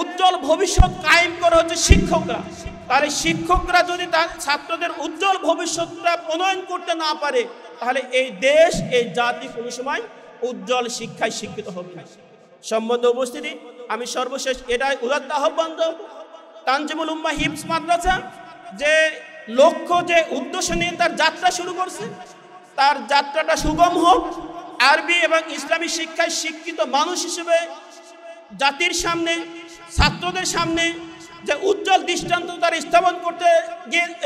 উজ্জ্বল ভবিষ্যৎ কায়েম করা হচ্ছে শিক্ষকরা। তাহলে শিক্ষকরা যদি তার ছাত্রদের উজ্জ্বল ভবিষ্যৎটা প্রণয়ন করতে না পারে, তাহলে এই দেশ, এই জাতি কোনো সময় উজ্জ্বল শিক্ষায় শিক্ষিত হবে না। সম্বন্ধে উপস্থিতি, আমি সর্বশেষ এটাই উদাত্ত আহ্বান দেব, তানজিমুল উম্মাহ হিফজ মাদ্রাসা যে লক্ষ্য, যে উদ্দেশ্য নিয়ে তার যাত্রা শুরু করছে, তার যাত্রাটা সুগম হোক। আরবি এবং ইসলামী শিক্ষায় শিক্ষিত মানুষ হিসেবে জাতির সামনে, ছাত্রদের সামনে যে উজ্জ্বল দৃষ্টান্ত তারা স্থাপন করতে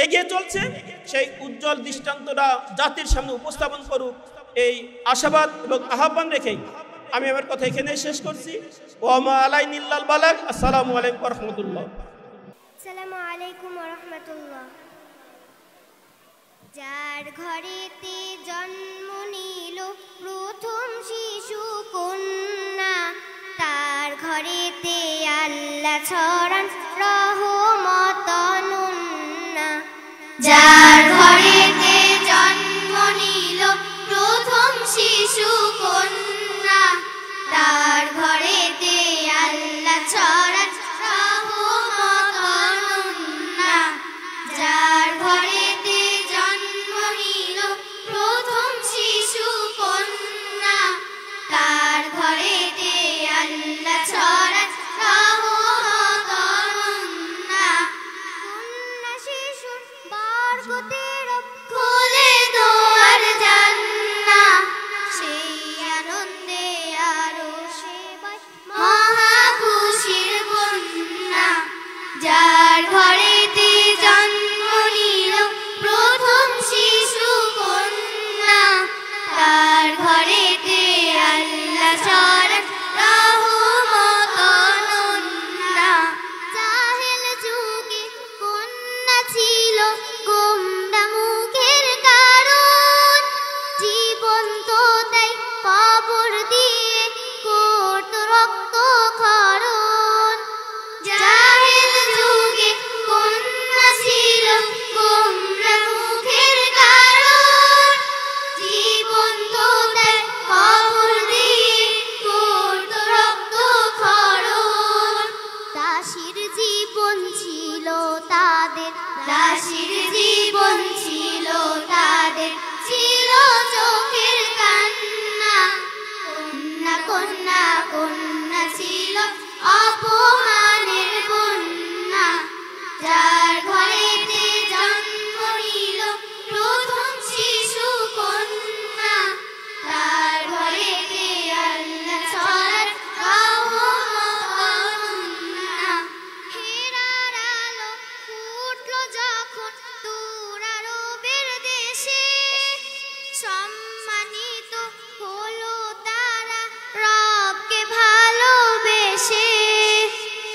এগিয়ে চলছে, সেই উজ্জ্বল দৃষ্টান্তটা জাতির সামনে উপস্থাপন করুক, এই আশাবাদ এবং আহ্বান রেখেই আমি আমার কথা এখানে শেষ করছি। ওয়া আলাইনিল্লাল বালাগ। আসসালামু আলাইকুম ওয়া রাহমাতুল্লাহ। আসসালামু আলাইকুম ওয়া রাহমাতুল্লাহ। যার ঘরেতে জন্ম নিল প্রথম শিশু কন্যা, তার ঘরেতে আল্লাহ ছড়ান রহমত অনন্যা। যার ঘরেতে জন্ম নিল প্রথম শিশু কন্যা, তার ঘরেতে আল্লাহ ছড়ান রহমত অনন্যা। যার ঘরেতে জন্ম নিল প্রথম শিশু কন্যা, তার ঘরেতে আল্লাহ ছড়ান রহমত অনন্যা।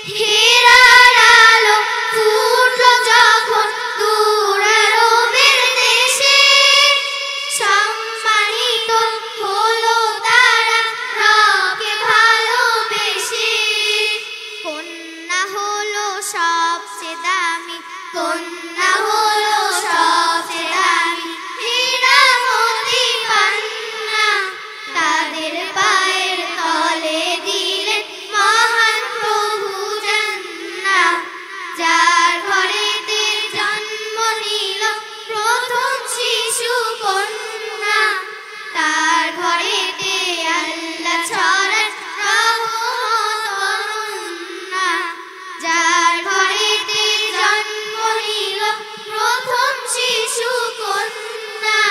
হেরার আলো ফুটলো যখন দূর আরবের দেশে, সম্মানিত হলো তারা রবকে ভালোবেসে। কন্যা হলো সবচেয়ে দামি, কন্যা হলো সবচেয়ে দামি, হীরামতি কন্যা তাদের পায়ের তলে দিলেন মহান প্রভু জান্নাত। যার ঘরেতে জন্ম নিল প্রথম শিশু কন্যা, তার ঘরেতে আল্লাহ ছড়ান রহমত অনন্যা। যার ঘরেতে জন্ম নিল প্রথম শিশু কন্যা,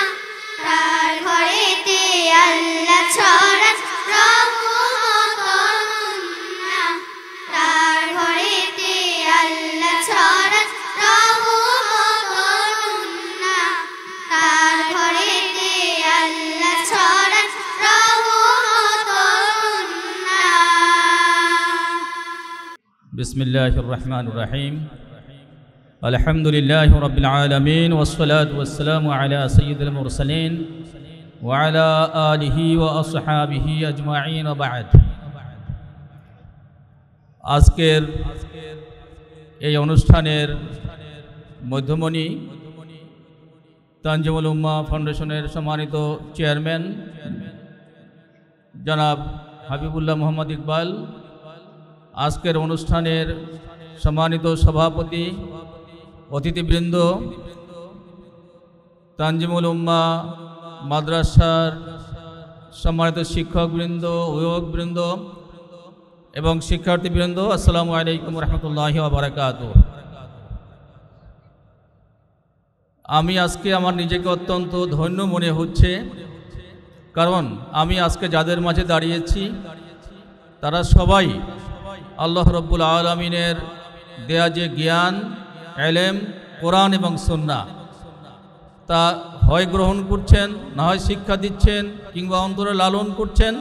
তার ঘরেতে আল্লাহ ছড়ান রহমত অনন্যা। তার ঘরেতে আল্লাহ ছড়ান রহমত অনন্যা। তার ঘরেতে আল্লাহ ছড়ান রহমত অনন্যা। বিসমিল্লাহির রহমানির রহিম। আলহামদুলিল্লাহি রাব্বিল আলামিন ওয়াসসালাতু ওয়াসসালামু আলা সাইয়্যিদিল মুরসালিন ওয়া আলা আলিহি ওয়া আসহাবিহি আজমাইন ওয়া বা'দ। আজকের এই অনুষ্ঠানের মধ্যমণি তানজিমুল উম্মাহ ফাউন্ডেশনের সম্মানিত চেয়ারম্যান জনাব হাবিবুল্লাহ মোহাম্মদ ইকবাল, আজকের অনুষ্ঠানের সম্মানিত সভাপতি, অতিথিবৃন্দ, তানজিমুল উম্মাহ মাদ্রাসার সম্মানিত শিক্ষকবৃন্দ, অভিভাবকবৃন্দ এবং শিক্ষার্থীবৃন্দ, আসসালামু আলাইকুম রহমতুল্লাহি ওয়া বারাকাতুহু। আমি আজকে আমার নিজেকে অত্যন্ত ধন্য মনে হচ্ছে, কারণ আমি আজকে যাদের মাঝে দাঁড়িয়েছি তারা সবাই আল্লাহ রব্বুল আলামিনের দেয়া যে জ্ঞান, ইলম, কোরআন এবং সুন্নাহ তা হয় গ্রহণ করছেন, না হয় শিক্ষা দিচ্ছেন কিংবা অন্তরে লালন করছেন,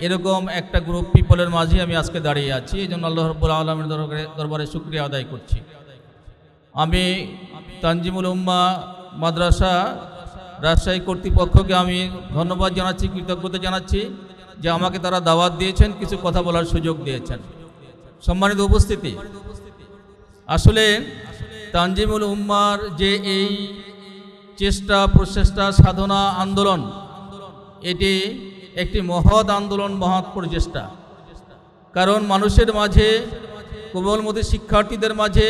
এরকম একটা গ্রুপ পিপলের মাঝে আমি আজকে দাঁড়িয়ে আছি। এই জন্য আল্লাহ রব্বুল আলামিনের দরবারে শুকরিয়া আদায় করছি। আমি তানজিমুল উম্মাহ মাদ্রাসা রাজশাহী কর্তৃপক্ষকে আমি ধন্যবাদ জানাচ্ছি, কৃতজ্ঞতা জানাচ্ছি যে আমাকে তারা দাওয়াত দিয়েছেন, কিছু কথা বলার সুযোগ দিয়েছেন। সম্মানিত উপস্থিতি, আসলে তানজিমুল উম্মাহর যে এই চেষ্টা, প্রচেষ্টা, সাধনা, আন্দোলন, এটি একটি মহৎ আন্দোলন, মহৎ প্রচেষ্টা। কারণ মানুষের মাঝে, কোমলমতি শিক্ষার্থীদের মাঝে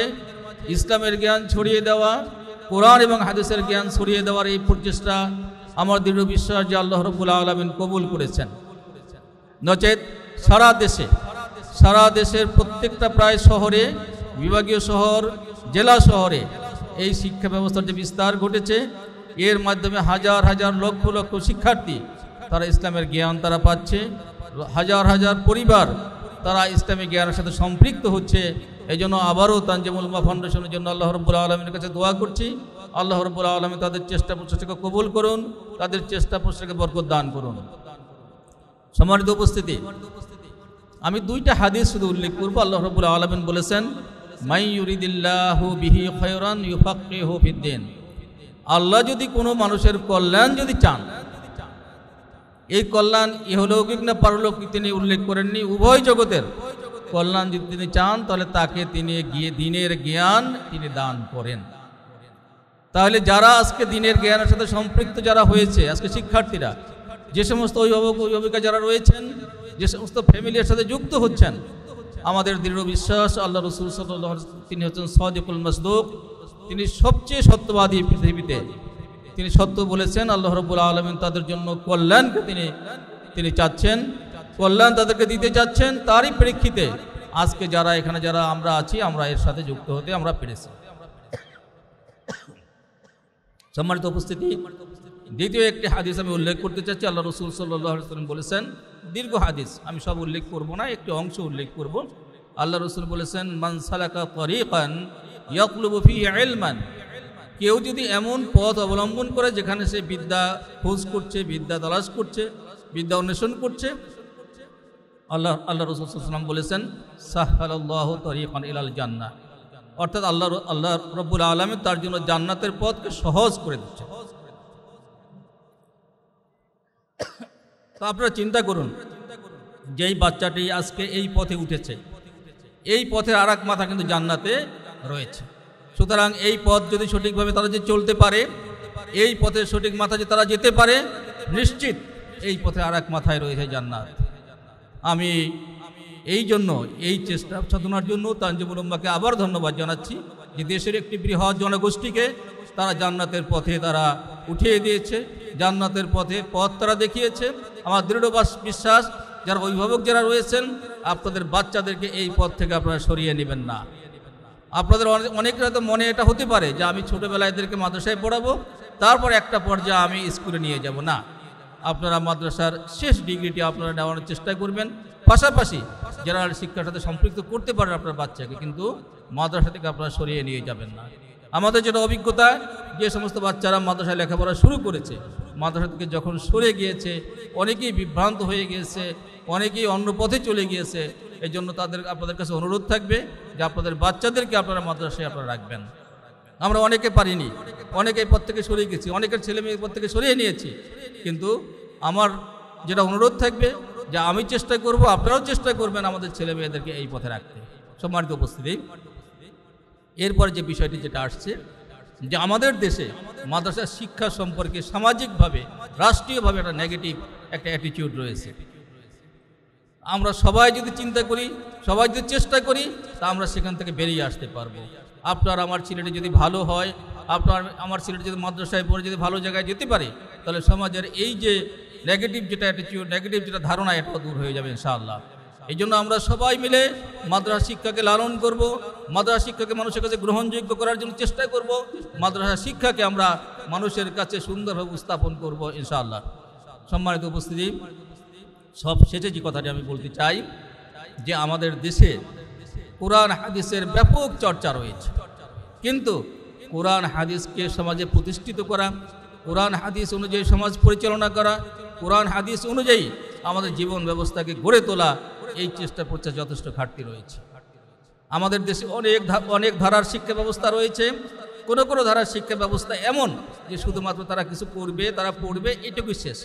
ইসলামের জ্ঞান ছড়িয়ে দেওয়া, কোরআন এবং হাদিসের জ্ঞান ছড়িয়ে দেওয়ার এই প্রচেষ্টা আমার দৃঢ় বিশ্বাস যে আল্লাহ রাব্বুল আলামিন কবুল করেছেন। নচেত সারা দেশের প্রত্যেকটা প্রায় শহরে, বিভাগীয় শহর, জেলা শহরে এই শিক্ষা ব্যবস্থার যে বিস্তার ঘটেছে, এর মাধ্যমে হাজার হাজার লক্ষ লক্ষ শিক্ষার্থী তারা ইসলামের জ্ঞান তারা পাচ্ছে, হাজার হাজার পরিবার তারা ইসলামী জ্ঞানের সাথে সম্পৃক্ত হচ্ছে। এই জন্য আবারও তানজিমুল উম্মাহ ফাউন্ডেশনের জন্য আল্লাহ রাব্বুল আলামিনের কাছে দোয়া করছি। আল্লাহ রাব্বুল আলামিন তাদের চেষ্টা প্রচেষ্টাকে কবুল করুন, তাদের চেষ্টা প্রচেষ্টাকে বরকত দান করুন। সম্মানিত উপস্থিতি, আমি দুইটা হাদিস শুধু উল্লেখ করব। আল্লাহ রাব্বুল আলামিন বলেছেন, মাই ইউরিদিল্লাহু বিহি খায়রান ইউফাক্কিহু ফিদ্দিন। আল্লাহ যদি কোনো মানুষের কল্যাণ যদি চান, এই কল্যাণ ইহলৌকিক না পারলৌকিক তিনি উল্লেখ করেননি, উভয় জগতের কল্যাণ যদি তিনি চান তাহলে তাকে তিনি দিনের জ্ঞান তিনি দান করেন। তাহলে যারা আজকে দিনের জ্ঞানের সাথে সম্পৃক্ত যারা হয়েছে, আজকে শিক্ষার্থীরা, যে সমস্ত অভিভাবক অভিভাবিকা যারা রয়েছেন, যে সমস্ত ফ্যামিলির সাথে যুক্ত হচ্ছেন, আমাদের দৃঢ় বিশ্বাস আল্লাহ রাসূল সাল্লাল্লাহু আলাইহি ওয়াসাল্লাম তিনি হচ্ছেন সাদিকুল মাসদুক, তিনি সবচেয়ে সত্যবাদী পৃথিবীতে। তিনি সত্য বলেছেন। আল্লাহ রাব্বুল আলামিন তাদের জন্য কল্যাণকে তিনি চাচ্ছেন, কল্যাণ তাদেরকে দিতে চাচ্ছেন। তারই প্রেক্ষিতে আজকে যারা এখানে যারা আমরা আছি, আমরা এর সাথে যুক্ত হতে আমরা পেরেছি। সম্মানিত উপস্থিতি, দ্বিতীয় একটি হাদিস আমি উল্লেখ করতে চাচ্ছি। আল্লাহ রাসূল সাল্লাল্লাহু আলাইহি ওয়াসাল্লাম বলেছেন, দীর্ঘ হাদিস, আমি সব উল্লেখ করব না, একটি অংশ উল্লেখ করব। আল্লাহ রাসূল বলেছেন, মান সালাকা তরিকান ইয়াতলুবু ফিহি ইলমান। কেউ যদি এমন পথ অবলম্বন করে যেখানে সে বিদ্যা খোঁজ করছে, বিদ্যা তালাশ করছে, বিদ্যা অন্বেষণ করছে, আল্লাহ রাসূল সাল্লাল্লাহু আলাইহি ওয়াসাল্লাম বলেছেন সাহহালাল্লাহু তরিকান ইলাল জান্নাহ, অর্থাৎ আল্লাহ রব্বুল আলামিন তার জন্য জান্নাতের পথকে সহজ করে দিচ্ছে। তো আপনারা চিন্তা করুন, যেই বাচ্চাটি আজকে এই পথে উঠেছে, এই পথের আর এক মাথা কিন্তু জান্নাতে রয়েছে। সুতরাং এই পথ যদি সঠিকভাবে তারা যে চলতে পারে, এই পথের সঠিক মাথা যে তারা যেতে পারে, নিশ্চিত এই পথে আর এক মাথায় রয়েছে জান্নাত। আমি এই জন্য এই চেষ্টা সাধনার জন্য তানজিমুল উম্মাহকে আবার ধন্যবাদ জানাচ্ছি যে দেশের একটি বৃহৎ জনগোষ্ঠীকে তারা জান্নাতের পথে তারা উঠিয়ে দিয়েছে, জান্নাতের পথ তারা দেখিয়েছে। আমার দৃঢ় বিশ্বাস যারা অভিভাবক যারা রয়েছেন, আপনাদের বাচ্চাদেরকে এই পথ থেকে আপনারা সরিয়ে নেবেন না। আপনাদের অনেকের হয়তো মনে এটা হতে পারে যে আমি ছোটোবেলায় এদেরকে মাদ্রাসায় পড়াবো, তারপর একটা পর্যায়ে আমি স্কুলে নিয়ে যাব। না, আপনারা মাদ্রাসার শেষ ডিগ্রিটি আপনারা নেওয়ার চেষ্টা করবেন, পাশাপাশি জেনারেল শিক্ষার সাথে সম্পৃক্ত করতে পারেন আপনার বাচ্চাকে, কিন্তু মাদ্রাসা থেকে আপনারা সরিয়ে নিয়ে যাবেন না। আমাদের যেটা অভিজ্ঞতা, যে সমস্ত বাচ্চারা মাদ্রাসায় লেখাপড়া শুরু করেছে, মাদ্রাসা থেকে যখন সরে গিয়েছে অনেকেই বিভ্রান্ত হয়ে গিয়েছে, অনেকেই অন্য পথে চলে গিয়েছে। এই জন্য আপনাদের কাছে অনুরোধ থাকবে যে আপনাদের বাচ্চাদেরকে আপনারা মাদ্রাসায় আপনারা রাখবেন। আমরা অনেকে পারিনি, অনেকে এই পথ থেকে সরিয়ে গেছি, অনেকের ছেলে মেয়ের পথ থেকে সরিয়ে নিয়েছি, কিন্তু আমার যেটা অনুরোধ থাকবে যে আমি চেষ্টা করব, আপনারাও চেষ্টা করবেন আমাদের ছেলে মেয়েদেরকে এই পথে রাখতে। সম্মানিত উপস্থিতি, এরপরে যে বিষয়টি যেটা আসছে যে আমাদের দেশে মাদ্রাসা শিক্ষা সম্পর্কে সামাজিকভাবে রাষ্ট্রীয়ভাবে একটা নেগেটিভ একটা অ্যাটিটিউড রয়েছে। আমরা সবাই যদি চিন্তা করি, সবাই যদি চেষ্টা করি, তা আমরা সেখান থেকে বেরিয়ে আসতে পারবো। আপনার আমার ছেলেটি যদি ভালো হয়, আমার ছেলেটি যদি মাদ্রাসায় পড়ে যদি ভালো জায়গায় যেতে পারে, তাহলে সমাজের এই যে নেগেটিভ যেটা অ্যাটিটিউড, নেগেটিভ যেটা ধারণা, এটাও দূর হয়ে যাবে ইনশাআল্লাহ। এই জন্য আমরা সবাই মিলে মাদ্রাসা শিক্ষাকে লালন করব, মাদ্রাসা শিক্ষাকে মানুষের কাছে গ্রহণযোগ্য করার জন্য চেষ্টা করব, মাদ্রাসা শিক্ষাকে আমরা মানুষের কাছে সুন্দরভাবে উপস্থাপন করব ইনশাআল্লাহ। সম্মানিত উপস্থিতি, সব শেষে যে কথাটি আমি বলতে চাই যে আমাদের দেশে কোরআন হাদিসের ব্যাপক চর্চা রয়েছে, কিন্তু কোরআন হাদিসকে সমাজে প্রতিষ্ঠিত করা, কোরআন হাদিস অনুযায়ী সমাজ পরিচালনা করা, কোরআন হাদিস অনুযায়ী আমাদের জীবন ব্যবস্থাকে গড়ে তোলা, এই চেষ্টা প্রচেষ্টা যথেষ্ট ঘাটতি রয়েছে। আমাদের দেশে অনেক ধারার শিক্ষা ব্যবস্থা রয়েছে। কোনো ধারার শিক্ষা ব্যবস্থা এমন যে শুধুমাত্র তারা কিছু করবে, তারা পড়বে, এটুকুই শেষ।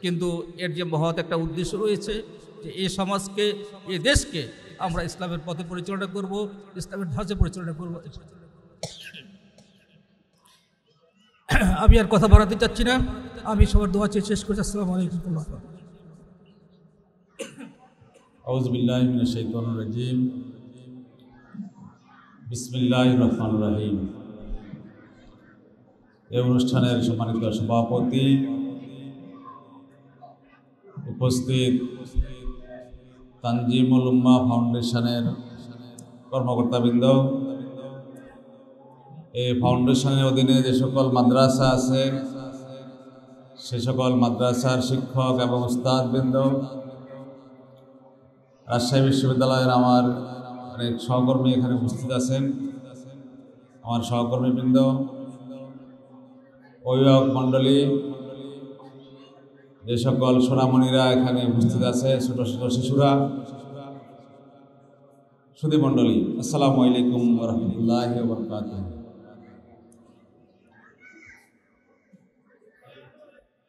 কিন্তু এর যে মহৎ একটা উদ্দেশ্য রয়েছে যে এই সমাজকে, এই দেশকে আমরা ইসলামের পথে পরিচালনা করব, ইসলামের ধাঁচে পরিচালনা করব। আমি আর কথা বাড়াতে চাচ্ছি না, আমি সবার দোয়া চেয়ে শেষ করছি। আসসালামু আলাইকুম। আউযু বিল্লাহি মিনাশ শাইতানির রাজীম। বিসমিল্লাহির রহমানির রহিম। এই অনুষ্ঠানের সম্মানিত সভাপতি, উপস্থিত তানজিমুল উম্মাহ ফাউন্ডেশনের কর্মকর্তাবৃন্দ, এই ফাউন্ডেশনের অধীনে যে সকল মাদ্রাসা আছে সে সকল মাদ্রাসার শিক্ষক এবং উস্তাদবৃন্দ, রাজশাহী বিশ্ববিদ্যালয়ের আমার অনেক সহকর্মী এখানে উপস্থিত আছেন, আমার সহকর্মীবৃন্দ, অভিভাবক মণ্ডলী, যে সকল সোনামণিরা এখানে উপস্থিত আছে, ছোট ছোট শিশুরা, সুধী মণ্ডলী, আসসালামু আলাইকুম ওয়া রাহমাতুল্লাহি ওয়া বারাকাতুহু।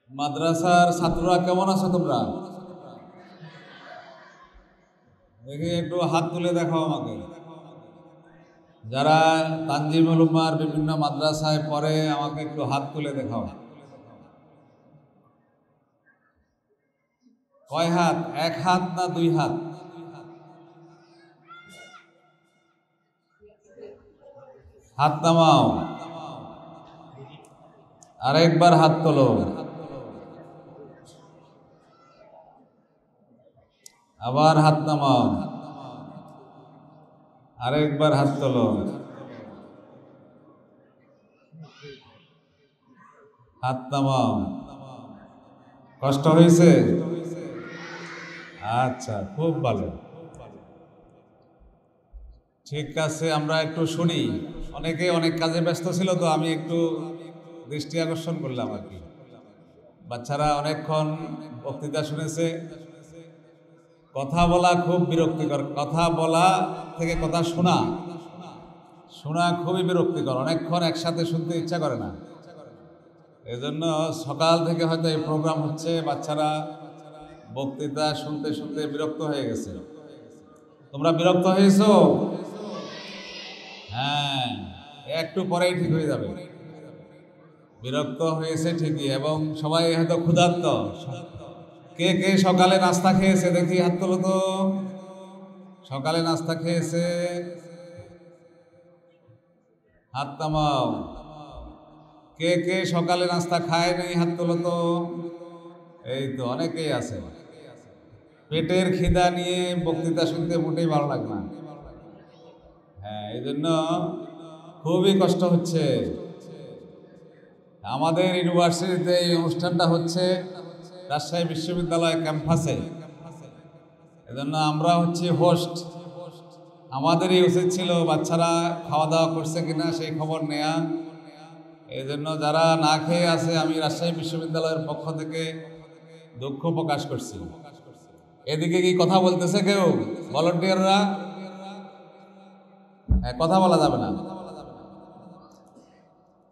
মাদ্রাসার ছাত্ররা কেমন আছো তোমরা? দেখি একটু হাত তুলে দেখাও আমাকে। যারা তানজিমুল উম্মাহর বিভিন্ন মাদ্রাসায় পড়ে আমাকে একটু হাত তুলে দেখাও। কয় হাত? এক হাত না দুই হাত? হাত নামাও, আরেকবার হাত তোলো, আবার হাত নামাও, আরেকবার হাত তোলো, হাত নামাও। কষ্ট হয়েছে? আচ্ছা, খুব ভালো, ঠিক আছে। আমরা একটু শুনি, অনেকে অনেক কাজে ব্যস্ত ছিল তো আমি একটু দৃষ্টি আকর্ষণ করলাম আর কি। বাচ্চারা অনেকক্ষণ বক্তৃতা শুনেছে, কথা বলা খুব বিরক্তিকর, কথা বলা থেকে কথা শোনা শোনা খুবই বিরক্তিকর, অনেকক্ষণ একসাথে শুনতে ইচ্ছা করে না। এজন্য সকাল থেকে হয়তো এই প্রোগ্রাম হচ্ছে, বাচ্চারা বক্তৃতা শুনতে শুনতে বিরক্ত হয়ে গেছে। তোমরা বিরক্ত হয়েছো? হ্যাঁ, একটু পরেই ঠিক হয়ে যাবে। বিরক্ত হয়েছে ঠিকই, এবং সবাই হয়তো ক্ষুধার্ত। কে কে সকালে নাস্তা খেয়েছে দেখি হাত তোলো তো। সকালে নাস্তা খেয়েছে, হাত নামাও। কে কে সকালে নাস্তা খায় নাই হাত তোলো তো। এই তো অনেকেই আছে। পেটের খিদা নিয়ে বক্তৃতা শুনতে মোটেই ভালো লাগে না। হ্যাঁ, এই জন্য খুবই কষ্ট হচ্ছে। আমাদের ইউনিভার্সিটিতে এই অনুষ্ঠানটা হচ্ছে রাজশাহী বিশ্ববিদ্যালয় ক্যাম্পাসে, এজন্য আমরা হচ্ছে হোস্ট। আমাদেরই উচিত ছিল বাচ্চারা খাওয়া দাওয়া করছে কিনা সেই খবর নেয়া। এই জন্য যারা না খেয়ে আছে, আমি রাজশাহী বিশ্ববিদ্যালয়ের পক্ষ থেকে দুঃখ প্রকাশ করছি। এদিকে কি কথা বলতেছে কেউ? ভলান্টিয়াররা? হ্যাঁ, কথা বলা যাবে না।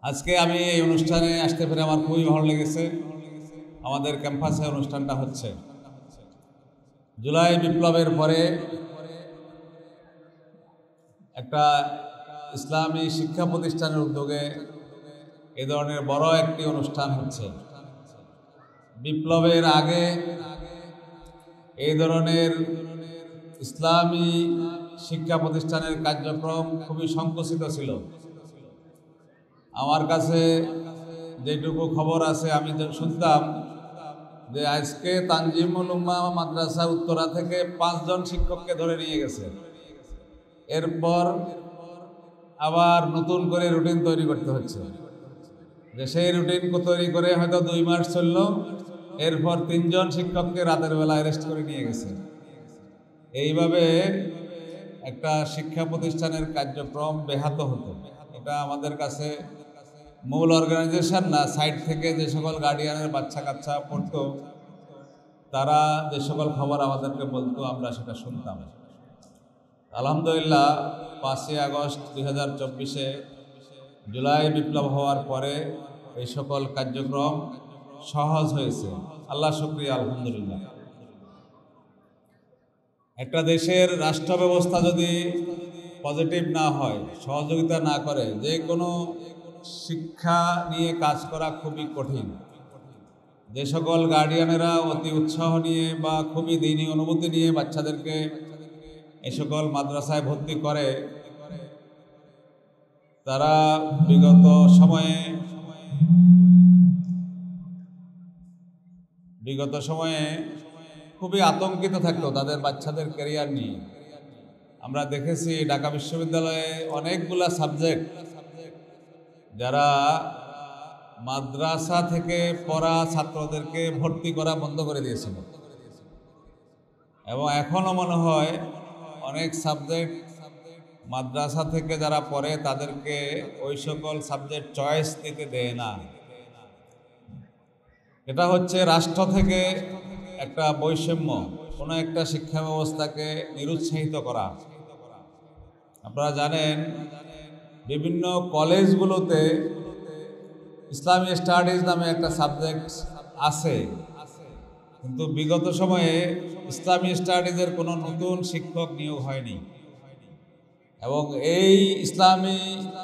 আজকে আমি এই অনুষ্ঠানে আসতে পেরে আমার খুবই ভালো লেগেছে। আমাদের ক্যাম্পাসে অনুষ্ঠানটা হচ্ছে। জুলাই বিপ্লবের পরে একটা ইসলামী শিক্ষা প্রতিষ্ঠানের উদ্যোগে এ ধরনের বড় একটি অনুষ্ঠান হচ্ছে। বিপ্লবের আগে এই ধরনের ইসলামী শিক্ষা প্রতিষ্ঠানের কার্যক্রম খুবই সংকুচিত ছিল। আমার কাছে যেটুকু খবর আছে, আমি শুনতাম যে আজকে তানজিমুল উম্মাহ মাদ্রাসা উত্তরা থেকে 5 জন শিক্ষককে ধরে নিয়ে গেছে। এরপর আবার নতুন করে রুটিন তৈরি করতে হচ্ছে, যে সেই রুটিন তৈরি করে হয়তো 2 মাস চলল, এরপর 3 জন শিক্ষককে রাতের বেলা অ্যারেস্ট করে নিয়ে গেছে। এইভাবে একটা শিক্ষা প্রতিষ্ঠানের কার্যক্রম ব্যাহত হতো। এটা আমাদের কাছে মূল অর্গানাইজেশন না, সাইড থেকে যে সকল গার্ডিয়ানের বাচ্চা কাচ্চা পড়তো, তারা যে সকল খবর আমাদেরকে বলতো, আমরা সেটা শুনতাম। আলহামদুলিল্লাহ 5ই আগস্ট 2024-এ জুলাই বিপ্লব হওয়ার পরে এই সকল কার্যক্রম সহজ হয়েছে। আল্লাহ শুকরিয়া, আলহামদুলিল্লাহ। একটা দেশের রাষ্ট্র ব্যবস্থা যদি পজিটিভ না হয়, সহযোগিতা না করে, যে কোনো শিক্ষা নিয়ে কাজ করা খুবই কঠিন। যে সকল গার্ডিয়ানেরা অতি উৎসাহ নিয়ে বা খুবই দিনী অনুভূতি নিয়ে বাচ্চাদেরকে এই সকল মাদ্রাসায় ভর্তি করে, তারা বিগত সময়ে খুবই আতঙ্কিত থাকতো তাদের বাচ্চাদের ক্যারিয়ার নিয়ে। আমরা দেখেছি ঢাকা বিশ্ববিদ্যালয়ে অনেকগুলা সাবজেক্ট যারা মাদ্রাসা থেকে পড়া ছাত্রদেরকে ভর্তি করা বন্ধ করে দিয়েছিল, এবং এখনও মনে হয় অনেক সাবজেক্ট মাদ্রাসা থেকে যারা পড়ে তাদেরকে ওই সকল সাবজেক্ট চয়েস দিতে দেয় না। এটা হচ্ছে রাষ্ট্র থেকে একটা বৈষম্য, কোনো একটা শিক্ষা ব্যবস্থাকে নিরুৎসাহিত করা। আপনারা জানেন বিভিন্ন কলেজগুলোতে ইসলামী স্টাডিজ নামে একটা সাবজেক্ট আছে, কিন্তু বিগত সময়ে ইসলামী স্টাডিজের কোনো নতুন শিক্ষক নিয়োগ হয়নি, এবং এই ইসলামী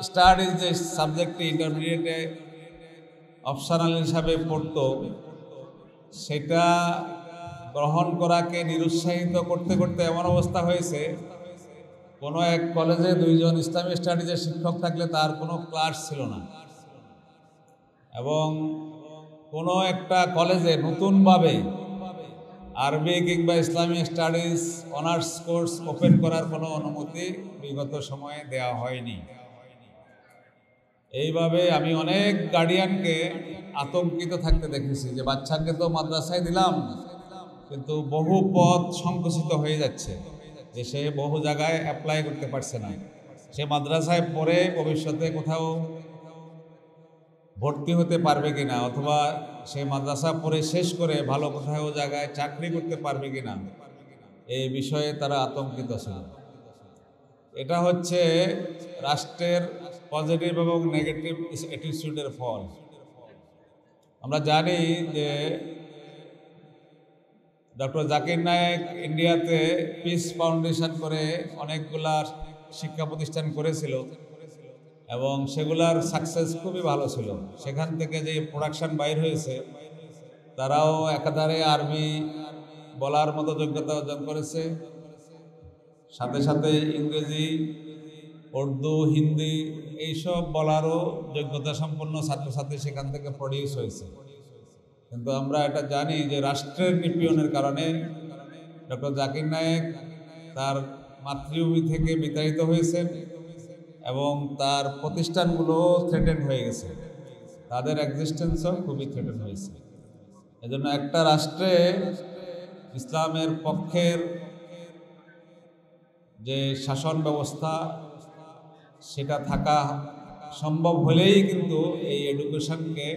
স্টাডিজ যে সাবজেক্টটি ইন্টারমিডিয়েটে অপশনাল হিসাবে পড়তো, সেটা গ্রহণ করাকে নিরুৎসাহিত করতে করতে এমন অবস্থা হয়েছে, কোনো এক কলেজে 2 জন ইসলামী স্টাডিজের শিক্ষক থাকলে তার কোনো ক্লাস ছিল না, এবং কোনো একটা কলেজে নতুনভাবে আরবি কিংবা ইসলামী স্টাডিজ অনার্স কোর্স ওপেন করার কোনো অনুমতি বিগত সময়ে দেওয়া হয়নি। এইভাবে আমি অনেক গার্ডিয়ানকে আতঙ্কিত থাকতে দেখেছি যে বাচ্চাকে তো মাদ্রাসায় দিলাম, কিন্তু বহু পথ সংকুচিত হয়ে যাচ্ছে, যে সে বহু জায়গায় অ্যাপ্লাই করতে পারছে না। সে মাদ্রাসায় পড়ে ভবিষ্যতে কোথাও ভর্তি হতে পারবে কিনা, অথবা সে মাদ্রাসা পড়ে শেষ করে ভালো কোথাও জায়গায় চাকরি করতে পারবে কিনা, এই বিষয়ে তারা আতঙ্কিত ছিল। এটা হচ্ছে রাষ্ট্রের পজিটিভ এবং নেগেটিভ অ্যাটিটিউডের ফল। আমরা জানি যে ডক্টর জাকির নায়েক ইন্ডিয়াতে পিস ফাউন্ডেশন করে অনেকগুলা শিক্ষা প্রতিষ্ঠান করেছিল এবং সেগুলার সাকসেস খুবই ভালো ছিল। সেখান থেকে যে প্রোডাকশন বাইর হয়েছে তারাও একাধারে আরবি বলার মতো যোগ্যতা অর্জন করেছে, সাথে সাথে ইংরেজি, উর্দু, হিন্দি এইসব বলারও যোগ্যতা সম্পন্ন ছাত্রছাত্রী সেখান থেকে প্রডিউস হয়েছে। কিন্তু আমরা এটা জানি যে রাষ্ট্রের নিপীড়নের কারণে ডক্টর জাকির নায়েক তার মাতৃভূমি থেকে বিতাড়িত হয়েছেন এবং তার প্রতিষ্ঠানগুলো থ্রেটেন্ড হয়ে গেছে, তাদের এক্সিস্টেন্সও খুবই থ্রেটেন্ড হয়েছে। এজন্য একটা রাষ্ট্রে ইসলামের পক্ষের যে শাসন ব্যবস্থা সেটা থাকা সম্ভব হলেই কিন্তু এই এডুকেশনকে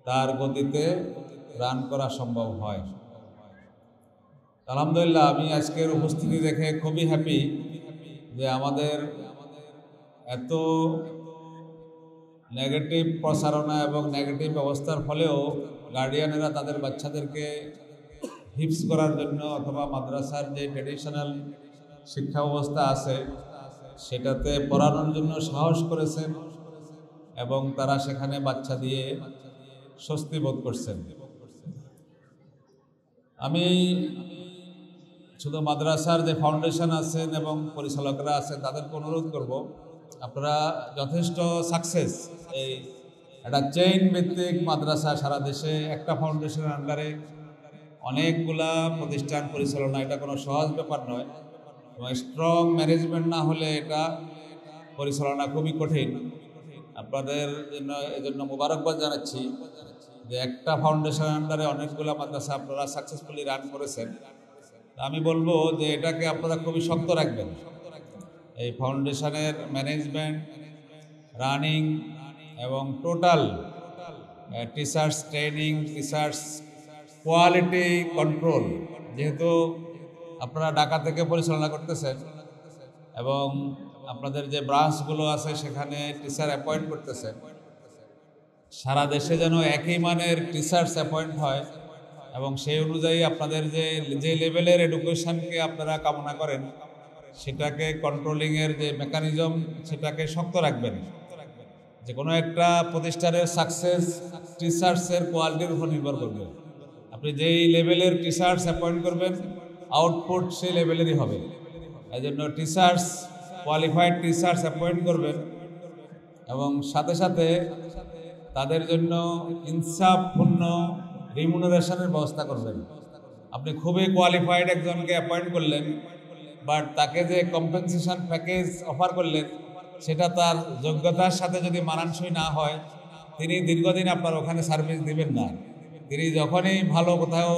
তার গতিতে রান করা সম্ভব হয়। আলহামদুলিল্লাহ, আমি আজকের উপস্থিতি দেখে খুবই হ্যাপি যে আমাদের এত নেগেটিভ প্রচারণা এবং নেগেটিভ ব্যবস্থার ফলেও গার্ডিয়ানেরা তাদের বাচ্চাদেরকে হিপস করার জন্য অথবা মাদ্রাসার যে ট্র্যাডিশনাল শিক্ষা ব্যবস্থা আছে সেটাতে পড়ানোর জন্য সাহস করেছেন এবং তারা সেখানে বাচ্চা দিয়ে স্বস্তি বোধ করছেন। আমি শুধু মাদ্রাসার যে ফাউন্ডেশন আছেন এবং পরিচালকরা আছেন তাদেরকে অনুরোধ করব, আপনারা যথেষ্ট সাকসেস, এই একটা চেইন ভিত্তিক মাদ্রাসা সারা দেশে একটা ফাউন্ডেশনের আন্ডারে অনেকগুলা প্রতিষ্ঠান পরিচালনা, এটা কোনো সহজ ব্যাপার নয় এবং স্ট্রং ম্যানেজমেন্ট না হলে এটা পরিচালনা খুবই কঠিন। আপনাদের জন্য এজন্য মোবারকবাদ জানাচ্ছি যে একটা ফাউন্ডেশনের আন্ডারে অনেকগুলো মাদ্রাসা আপনারা সাকসেসফুলি রান করেছেন। আমি বলবো যে এটাকে আপনারা খুবই শক্ত রাখবেন। এই ফাউন্ডেশনের ম্যানেজমেন্ট, রানিং এবং total teachers training, teachers quality control, যেহেতু আপনারা ঢাকা থেকে পরিচালনা করতেছেন এবং আপনাদের যে ব্রাঞ্চগুলো আছে সেখানে টিচার অ্যাপয়েন্ট করতেছেন, সারা দেশে যেন একই মানের টিচার্স অ্যাপয়েন্ট হয় এবং সেই অনুযায়ী আপনাদের যে লেভেলের এডুকেশনকে আপনারা কামনা করেন সেটাকে কন্ট্রোলিংয়ের যে মেকানিজম সেটাকে শক্ত রাখবেন। যে কোনো একটা প্রতিষ্ঠানের সাকসেস টিচার্সের কোয়ালিটির উপর নির্ভর করবে। আপনি যেই লেভেলের টিচার্স অ্যাপয়েন্ট করবেন আউটপুট সেই লেভেলেরই হবে। এই জন্য টিচার্স, কোয়ালিফাইড টিচার্স অ্যাপয়েন্ট করবেন এবং সাথে সাথে তাদের জন্য ইনসাফপূর্ণ রিমুনারেশনের ব্যবস্থা করবেন। আপনি খুবই কোয়ালিফাইড একজনকে অ্যাপয়েন্ট করলেন, বাট তাকে যে কম্পেনসেশন প্যাকেজ অফার করলেন সেটা তার যোগ্যতার সাথে যদি মানানসই না হয় তিনি দীর্ঘদিন আপনার ওখানে সার্ভিস দিবেন না। তিনি যখনই ভালো কোথাও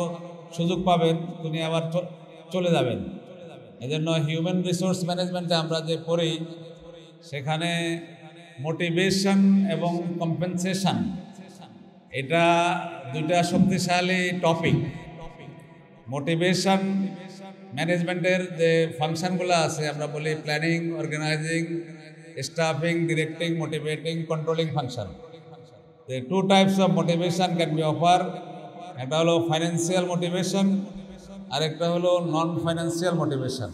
সুযোগ পাবেন তিনি আবার চলে যাবেন। এজন্য হিউম্যান রিসোর্স ম্যানেজমেন্টে আমরা যে পড়ি সেখানে মোটিভেশন এবং কম্পেনসেশন এটা দুইটা শক্তিশালী টপিক। মোটিভেশন ম্যানেজমেন্টের যে ফাংশনগুলো আছে আমরা বলি planning, organizing, staffing, directing, motivating, controlling function. The two types of motivation can be offered. একটা হলো ফাইন্যান্সিয়াল মোটিভেশন আর একটা হলো নন ফাইন্যান্সিয়াল মোটিভেশন।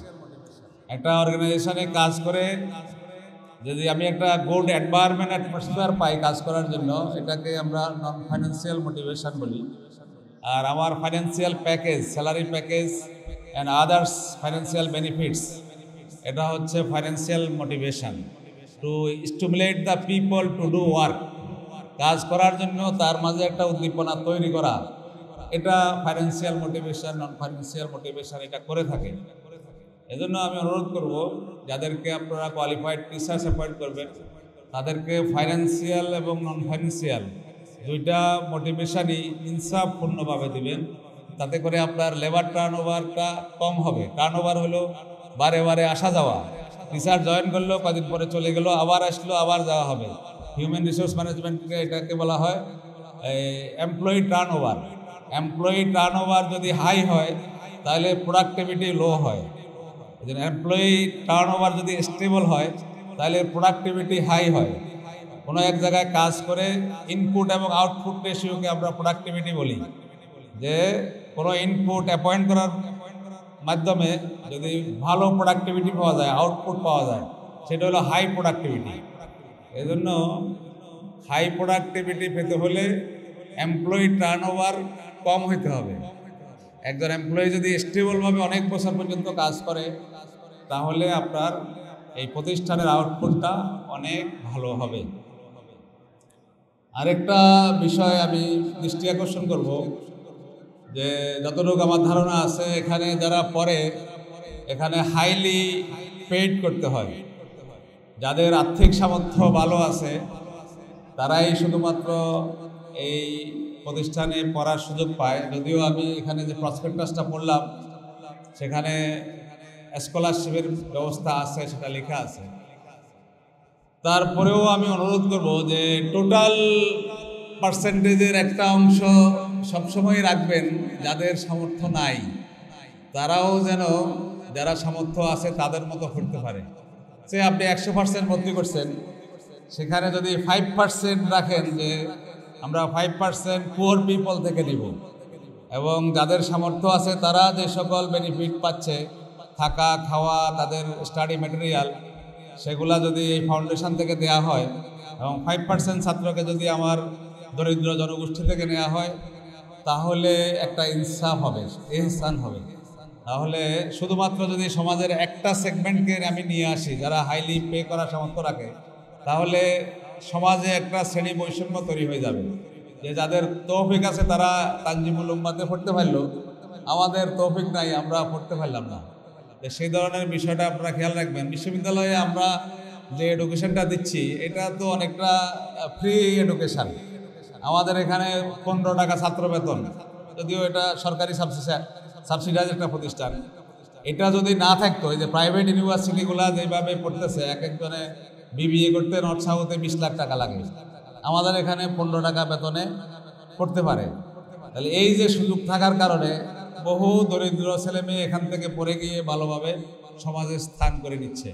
একটা অর্গানাইজেশনে কাজ করে যদি আমি একটা গুড এনভায়রনমেন্ট অ্যাটমসফিয়ার পাই কাজ করার জন্য, এটাকে আমরা নন ফাইন্যান্সিয়াল মোটিভেশন বলি। আর আমার financial package, salary package and others financial benefits, এটা হচ্ছে financial motivation. Two stimulate the people to do work, কাজ করার জন্য তার মাঝে একটা উদ্দীপনা তৈরি করা, এটা ফাইন্যান্সিয়াল মোটিভেশন। নন ফাইন্যান্সিয়াল মোটিভেশন এটা করে থাকে। এজন্য আমি অনুরোধ করব যাদেরকে আপনারা কোয়ালিফাইড টিচার্স অ্যাপয়েন্ট করবেন তাদেরকে ফাইন্যান্সিয়াল এবং নন ফাইন্যান্সিয়াল দুইটা মোটিভেশনই ইনসাফপূর্ণভাবে দিবেন। তাতে করে আপনার লেবার টার্নওভারটা কম হবে। টার্নওভার হলো বারে বারে আসা যাওয়া, টিচার জয়েন করলো, কদিন পরে চলে গেল, আবার আসলো, আবার যাওয়া হবে। হিউম্যান রিসোর্স ম্যানেজমেন্টে এটাকে বলা হয় এমপ্লয়ি টার্নওভার। এমপ্লয়ি টার্নওভার যদি হাই হয় তাহলে প্রোডাক্টিভিটি লো হয়। এই জন্য এমপ্লয়ি টার্ন ওভার যদি স্টেবল হয় তাহলে প্রোডাক্টিভিটি হাই হয়। কোনো এক জায়গায় কাজ করে ইনপুট এবং আউটপুট রেশিওকে আমরা প্রোডাক্টিভিটি বলি, যে কোনো ইনপুট অ্যাপয়েন্ট করার মাধ্যমে যদি ভালো প্রোডাক্টিভিটি পাওয়া যায়, আউটপুট পাওয়া যায়, সেটা হলো হাই প্রোডাক্টিভিটি। এই জন্য হাই প্রোডাক্টিভিটি পেতে হলে এমপ্লয়ি টার্নওভার কম হইতে হবে। একজন এমপ্লয়ি যদি স্টেবলভাবে অনেক বছর পর্যন্ত কাজ করে তাহলে আপনার এই প্রতিষ্ঠানের আউটপুটটা অনেক ভালো হবে। আরেকটা বিষয় আমি দৃষ্টি আকর্ষণ করব, যে যতটুকু আমার ধারণা আছে এখানে যারা পড়ে এখানে হাইলি পেইড করতে হয়। যাদের আর্থিক সামর্থ্য ভালো আছে তারাই শুধুমাত্র এই প্রতিষ্ঠানে পড়ার সুযোগ পায়। যদিও আমি এখানে যে প্রসপেক্টাসটা পড়লাম সেখানে স্কলারশিপের ব্যবস্থা আছে, সেটা লেখা আছে। তারপরেও আমি অনুরোধ করব যে টোটাল পার্সেন্টেজের একটা অংশ সবসময় রাখবেন যাদের সামর্থ্য নাই, তারাও যেন যারা সামর্থ্য আছে তাদের মতো করতে পারে। সে আপনি 100% ভর্তি করছেন, সেখানে যদি 5% রাখেন যে আমরা 5% পুয়ার পিপল থেকে নিব, এবং যাদের সামর্থ্য আছে তারা যে সকল বেনিফিট পাচ্ছে, থাকা খাওয়া তাদের স্টাডি ম্যাটেরিয়াল, সেগুলা যদি এই ফাউন্ডেশন থেকে দেয়া হয় এবং 5% ছাত্রকে যদি আমার দরিদ্র জনগোষ্ঠী থেকে নেওয়া হয় তাহলে একটা ইনসাফ হবে, ইহসান হবে। তাহলে শুধুমাত্র যদি সমাজের একটা সেগমেন্টকে আমি নিয়ে আসি যারা হাইলি পে করার সামর্থ্য রাখে, তাহলে সমাজে একটা শ্রেণী বৈষম্য তৈরি হয়ে যাবে। যে যাদের তৌফিক আছে তারা তানজিমুল উম্মাতে পড়তে পারলো, আমাদের তৌফিক নাই, আমরা পড়তে পারলাম না। সেই ধরনের বিষয়টা আপনারা খেয়াল রাখবেন। বিশ্ববিদ্যালয়ে আমরা যে এডুকেশনটা দিচ্ছি এটা তো অনেকটা ফ্রি এডুকেশান। আমাদের এখানে 15 টাকা ছাত্র বেতন, যদিও এটা সরকারি সাবসিডাইজ একটা প্রতিষ্ঠান। এটা যদি না থাকতো, এই যে প্রাইভেট ইউনিভার্সিটিগুলা যেভাবে পড়তেছে, এক একজনে বিবিএ করতে নর্থ সাউথে 20 লাখ টাকা লাগে, আমাদের এখানে 15 টাকা বেতনে পড়তে পারে। তাহলে এই যে সুযোগ থাকার কারণে বহু দরিদ্র ছেলে মেয়ে এখান থেকে পড়ে গিয়ে ভালোভাবে সমাজে স্থান করে নিচ্ছে।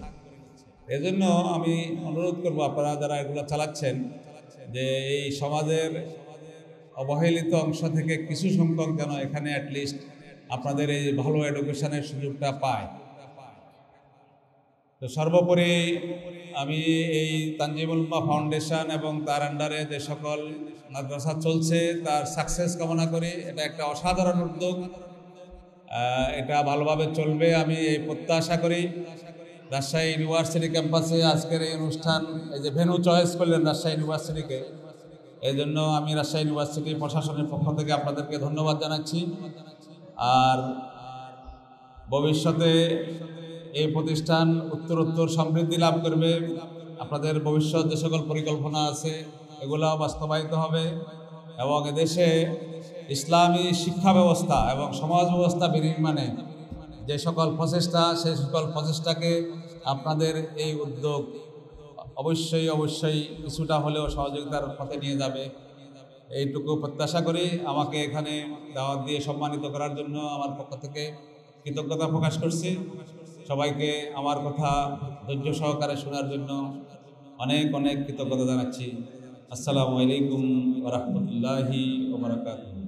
এজন্য আমি অনুরোধ করব আপনারা যারা এগুলো চালাচ্ছেন যে এই সমাজের অবহেলিত অংশ থেকে কিছু সংখ্যক যেন এখানে অ্যাটলিস্ট আপনাদের এই ভালো এডুকেশনের সুযোগটা পায়। তো সর্বোপরি আমি এই তানজিমুল উম্মাহ ফাউন্ডেশন এবং তার আন্ডারে যে সকল মাদ্রাসা চলছে তার সাকসেস কামনা করি। এটা একটা অসাধারণ উদ্যোগ, এটা ভালোভাবে চলবে আমি এই প্রত্যাশা করি। রাজশাহী ইউনিভার্সিটি ক্যাম্পাসে আজকের এই অনুষ্ঠান, এই যে ভেন্যু চয়েস করলেন রাজশাহী ইউনিভার্সিটিকে, এই জন্য আমি রাজশাহী ইউনিভার্সিটি প্রশাসনের পক্ষ থেকে আপনাদেরকে ধন্যবাদ জানাচ্ছি। আর ভবিষ্যতে এই প্রতিষ্ঠান উত্তরোত্তর সমৃদ্ধি লাভ করবে। আপনাদের ভবিষ্যৎ যে সকল পরিকল্পনা আছে এগুলো বাস্তবায়িত হবে এবং এদেশে ইসলামী শিক্ষা ব্যবস্থা এবং সমাজ ব্যবস্থা বিনির্মাণে যে সকল প্রচেষ্টা, সেই সকল প্রচেষ্টাকে আপনাদের এই উদ্যোগ অবশ্যই কিছুটা হলেও সহযোগিতার পথে নিয়ে যাবে, এইটুকু প্রত্যাশা করি। আমাকে এখানে দাওয়াত দিয়ে সম্মানিত করার জন্য আমার পক্ষ থেকে কৃতজ্ঞতা প্রকাশ করছি। সবাইকে আমার কথা ধৈর্য সহকারে শোনার জন্য অনেক অনেক কৃতজ্ঞতা জানাচ্ছি। আসসালামু আলাইকুম ওয়া রাহমাতুল্লাহি ওয়া বারাকাতুহু।